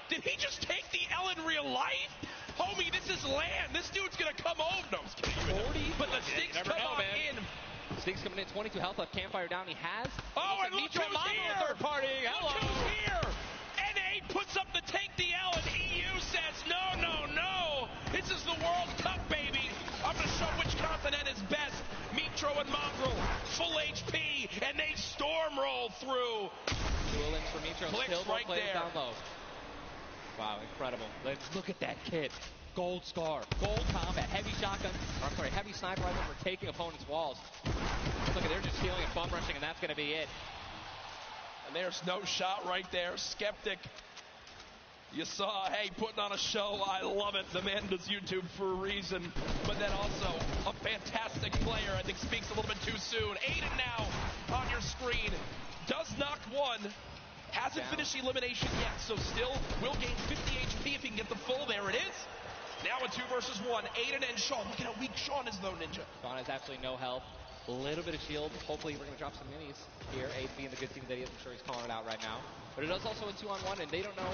T: Did he just take the L in real life? Homie, this is land. This dude's going to come over. No, I'm just kidding.
U: 40.
T: But the Stinks
U: never
T: come
U: know,
T: on
U: man.
T: in.
U: Stinks coming in, 22 health left. Campfire down. He has.
T: Oh, and look
U: Nitro
T: who's
U: Mama,
T: here.
U: third party. Hello.
T: Look who's here. NA puts up the take the L, and EU says, no, no, no. This is the World Cup, baby. I'm going to show which continent is best. Mitro and Mongrel, full HP, and they storm roll through.
U: Duel in for Mitro.
T: Clicks
U: Still
T: right
U: players
T: there.
U: down low. Wow, incredible. Let's look at that kit. Gold Scar, Gold Combat, Heavy Shotgun, or I'm sorry, Heavy Sniper Rifle for taking opponents' walls. Look at, they're just stealing and bum rushing, and that's going to be it.
T: And there's no shot right there. Skeptic. You saw, hey, putting on a show. I love it. The man does YouTube for a reason. But then also a fantastic player. I think speaks a little bit too soon. Aiden now on your screen. Does knock one. Hasn't finished the elimination yet, so still will gain 50 HP if he can get the full. There it is. Now a 2 versus 1. Aiden and Sean. Look at how weak Sean is, though, Ninja.
U: Sean has absolutely no health. A little bit of shield. Hopefully we're going to drop some minis here. Aiden being the good team that he is. I'm sure he's calling it out right now. But it is also a 2-on-1, and they don't know,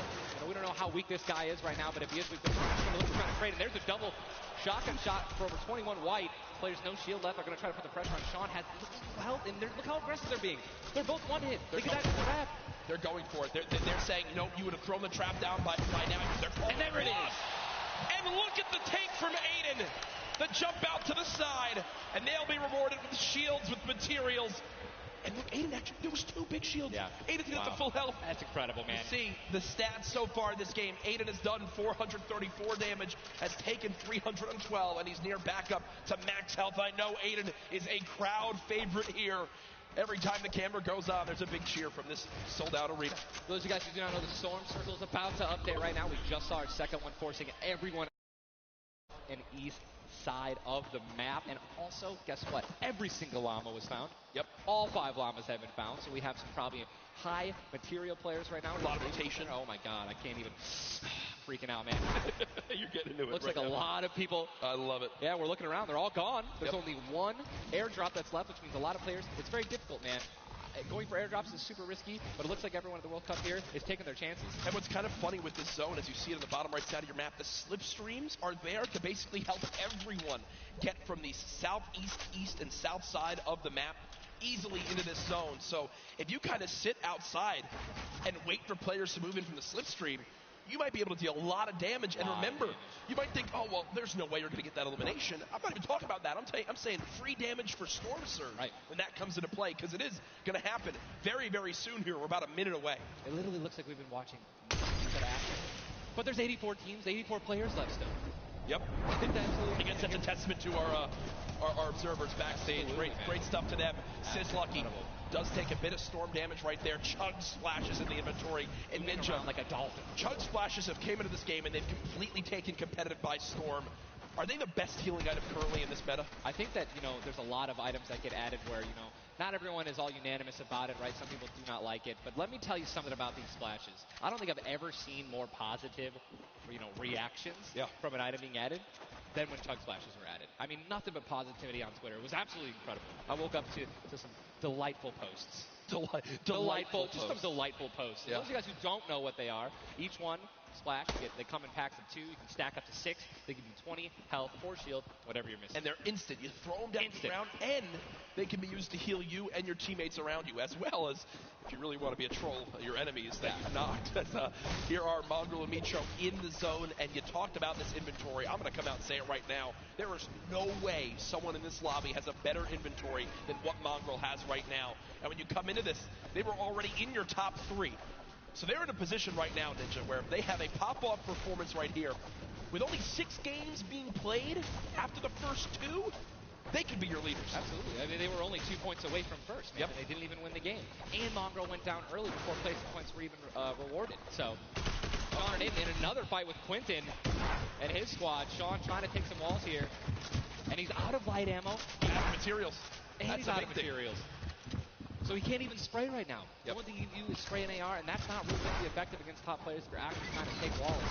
U: we don't know how weak this guy is right now, but if he is, we're going to look to try to trade. And there's a double shotgun shot for over 21 white. Players no shield left. They're going to try to put the pressure on. Sean has no health, and look how aggressive they're being. They're both one hit. They could actually grab.
T: They're going for it. They're saying, no, you would have thrown the trap down by now. They're calling
U: and there it is.
T: And look at the take from Aiden. The jump out to the side, and they'll be rewarded with shields, with materials. And look, Aiden actually, there was 2 big shields.
U: Yeah.
T: Aiden can get the full health.
U: That's incredible, man.
T: You see the stats so far this game. Aiden has done 434 damage, has taken 312, and he's near backup to max health. I know Aiden is a crowd favorite here. Every time the camera goes on, there's a big cheer from this sold-out arena.
U: For those of you guys who do not know, the Storm Circle is about to update right now. We just saw our second one, forcing everyone in east side of the map. And also, guess what? Every single llama was found.
T: Yep.
U: All 5 llamas have been found, so we have some probably high material players right now.
T: A lot of rotation.
U: Oh my god, I can't even. Freaking out, man.
T: You're getting into it.
U: Looks
T: right
U: like a
T: now.
U: lot of people.
T: I love it.
U: Yeah, we're looking around. They're all gone. There's only 1 airdrop that's left, which means a lot of players. It's very difficult, man. Going for airdrops is super risky, but it looks like everyone at the World Cup here is taking their chances.
T: And what's kind of funny with this zone, as you see it on the bottom right side of your map, the slipstreams are there to basically help everyone get from the southeast, east, and south side of the map easily into this zone. So if you kind of sit outside and wait for players to move in from the slipstream, you might be able to deal a lot of damage. And remember, you might think, oh, well, there's no way you're going to get that elimination. I'm not even talking about that. I'm saying free damage for Storm Surge when that comes into play, because it is going to happen very, very soon here. We're about a minute away.
U: It literally looks like we've been watching that action. But there's 84 teams, 84 players left still.
T: Yep. I guess that's a testament to our observers backstage. Great stuff to them. Sizlucky does take a bit of storm damage right there. Chug splashes in the inventory. And Ninja,
U: like a dolphin.
T: Chug splashes have came into this game and they've completely taken competitive by storm. Are they the best healing item currently in this meta?
U: I think that, there's a lot of items that get added where, not everyone is all unanimous about it, right? Some people do not like it. But let me tell you something about these splashes. I don't think I've ever seen more positive, reactions from an item being added than when Chug Splashes were added. I mean, nothing but positivity on Twitter. It was absolutely incredible. I woke up to some delightful posts.
T: Delightful
U: just some delightful posts.
T: Yeah.
U: Those of you guys who don't know what they are, each one splash, they come in packs of 2. You can stack up to 6. They give you 20 health, 4 shield, whatever you're missing.
T: And they're instant. You throw them down the ground, and they can be used to heal you and your teammates around you, as well as, if you really want to be a troll, your enemies that you've knocked. Here are Mongrel and Mitro in the zone, and you talked about this inventory. I'm going to come out and say it right now. There is no way someone in this lobby has a better inventory than what Mongrel has right now. And when you come into this, they were already in your top 3. So they're in a position right now, Ninja, where if they have a pop-off performance right here, with only 6 games being played after the first 2, they could be your leaders.
U: Absolutely. I mean, they were only 2 points away from first. Yep. And they didn't even win the game. And Mongrel went down early before placement points were even rewarded. So, Sean and Aiden in another fight with Quentin and his squad. Sean trying to take some walls here. And he's out of light ammo.
T: Out of materials.
U: And
T: That's
U: he's out of materials. So he can't even spray right now. The only thing you can do is spray an AR, and that's not really going to be effective against top players if you're actually trying to take walls.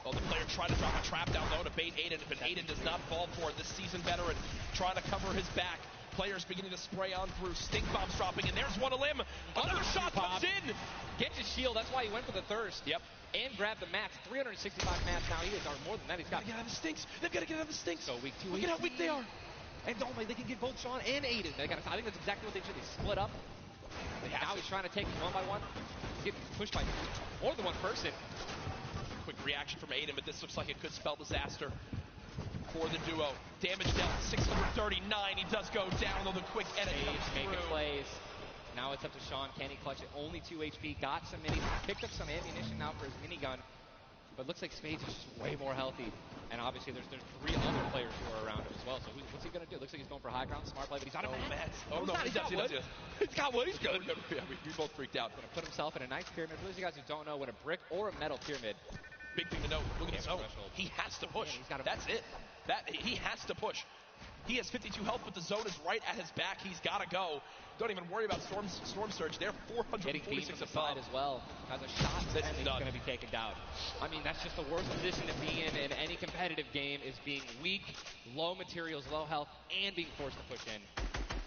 T: Well, the player tried to drop a trap down low to bait Aiden, but Aiden does not fall for it. This seasoned veteran trying to cover his back. Players beginning to spray on through. Stink bombs dropping, and there's one a limb. Another shot comes in.
U: Gets his shield. That's That's why he went for the thirst.
T: Yep.
U: And grabbed the mats. 365 mats now he is, or more than that. He's got.
T: Get out of the stinks. They've got to get out of the stinks.
U: So weak 2.
T: Look at how weak they are.
U: And don't they can get both Sean and Aiden. I think that's exactly what they should. They split up. Now he's trying to take them one by one. He's getting pushed by more than one person.
T: Quick reaction from Aiden, but this looks like it could spell disaster for the duo. Damage dealt 639. He does go down, though the quick edit comes
U: making
T: through.
U: plays. Now it's up to Sean. Can he clutch it? Only 2 HP. Got some minis. Picked up some ammunition now for his minigun. But looks like Spades is just way more healthy. And obviously there's 3 other players who are around him as well. So what's he going to do? Looks like he's going for high ground. Smart play, but he's out of mats.
T: Oh, no, he does. He's got wood. He's good. Yeah, we both freaked out.
U: Going to put himself in a nice pyramid. For those of you guys who don't know what a brick or a metal pyramid.
T: Big thing to note. Look at his zone. He has to push. That's it. He has to push. He has 52 health, but the zone is right at his back. He's got to go. Don't even worry about Storm Surge. They're 446
U: above as well. Has a shot and he's going to be taken down. I mean, that's just the worst position to be in any competitive game, is being weak, low materials, low health, and being forced to push in.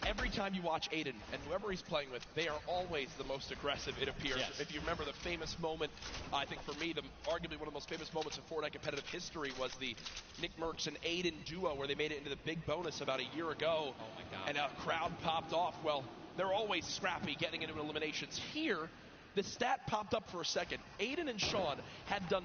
T: Every time you watch Aiden and whoever he's playing with, they are always the most aggressive, it appears. Yes. If you remember the famous moment, I think for me, arguably one of the most famous moments in Fortnite competitive history was the Nick Merckx and Aiden duo, where they made it into the big bonus about a year ago.
U: Oh my God.
T: And a crowd popped off. Well, they're always scrappy getting into eliminations. Here, the stat popped up for a second. Aiden and Sean had done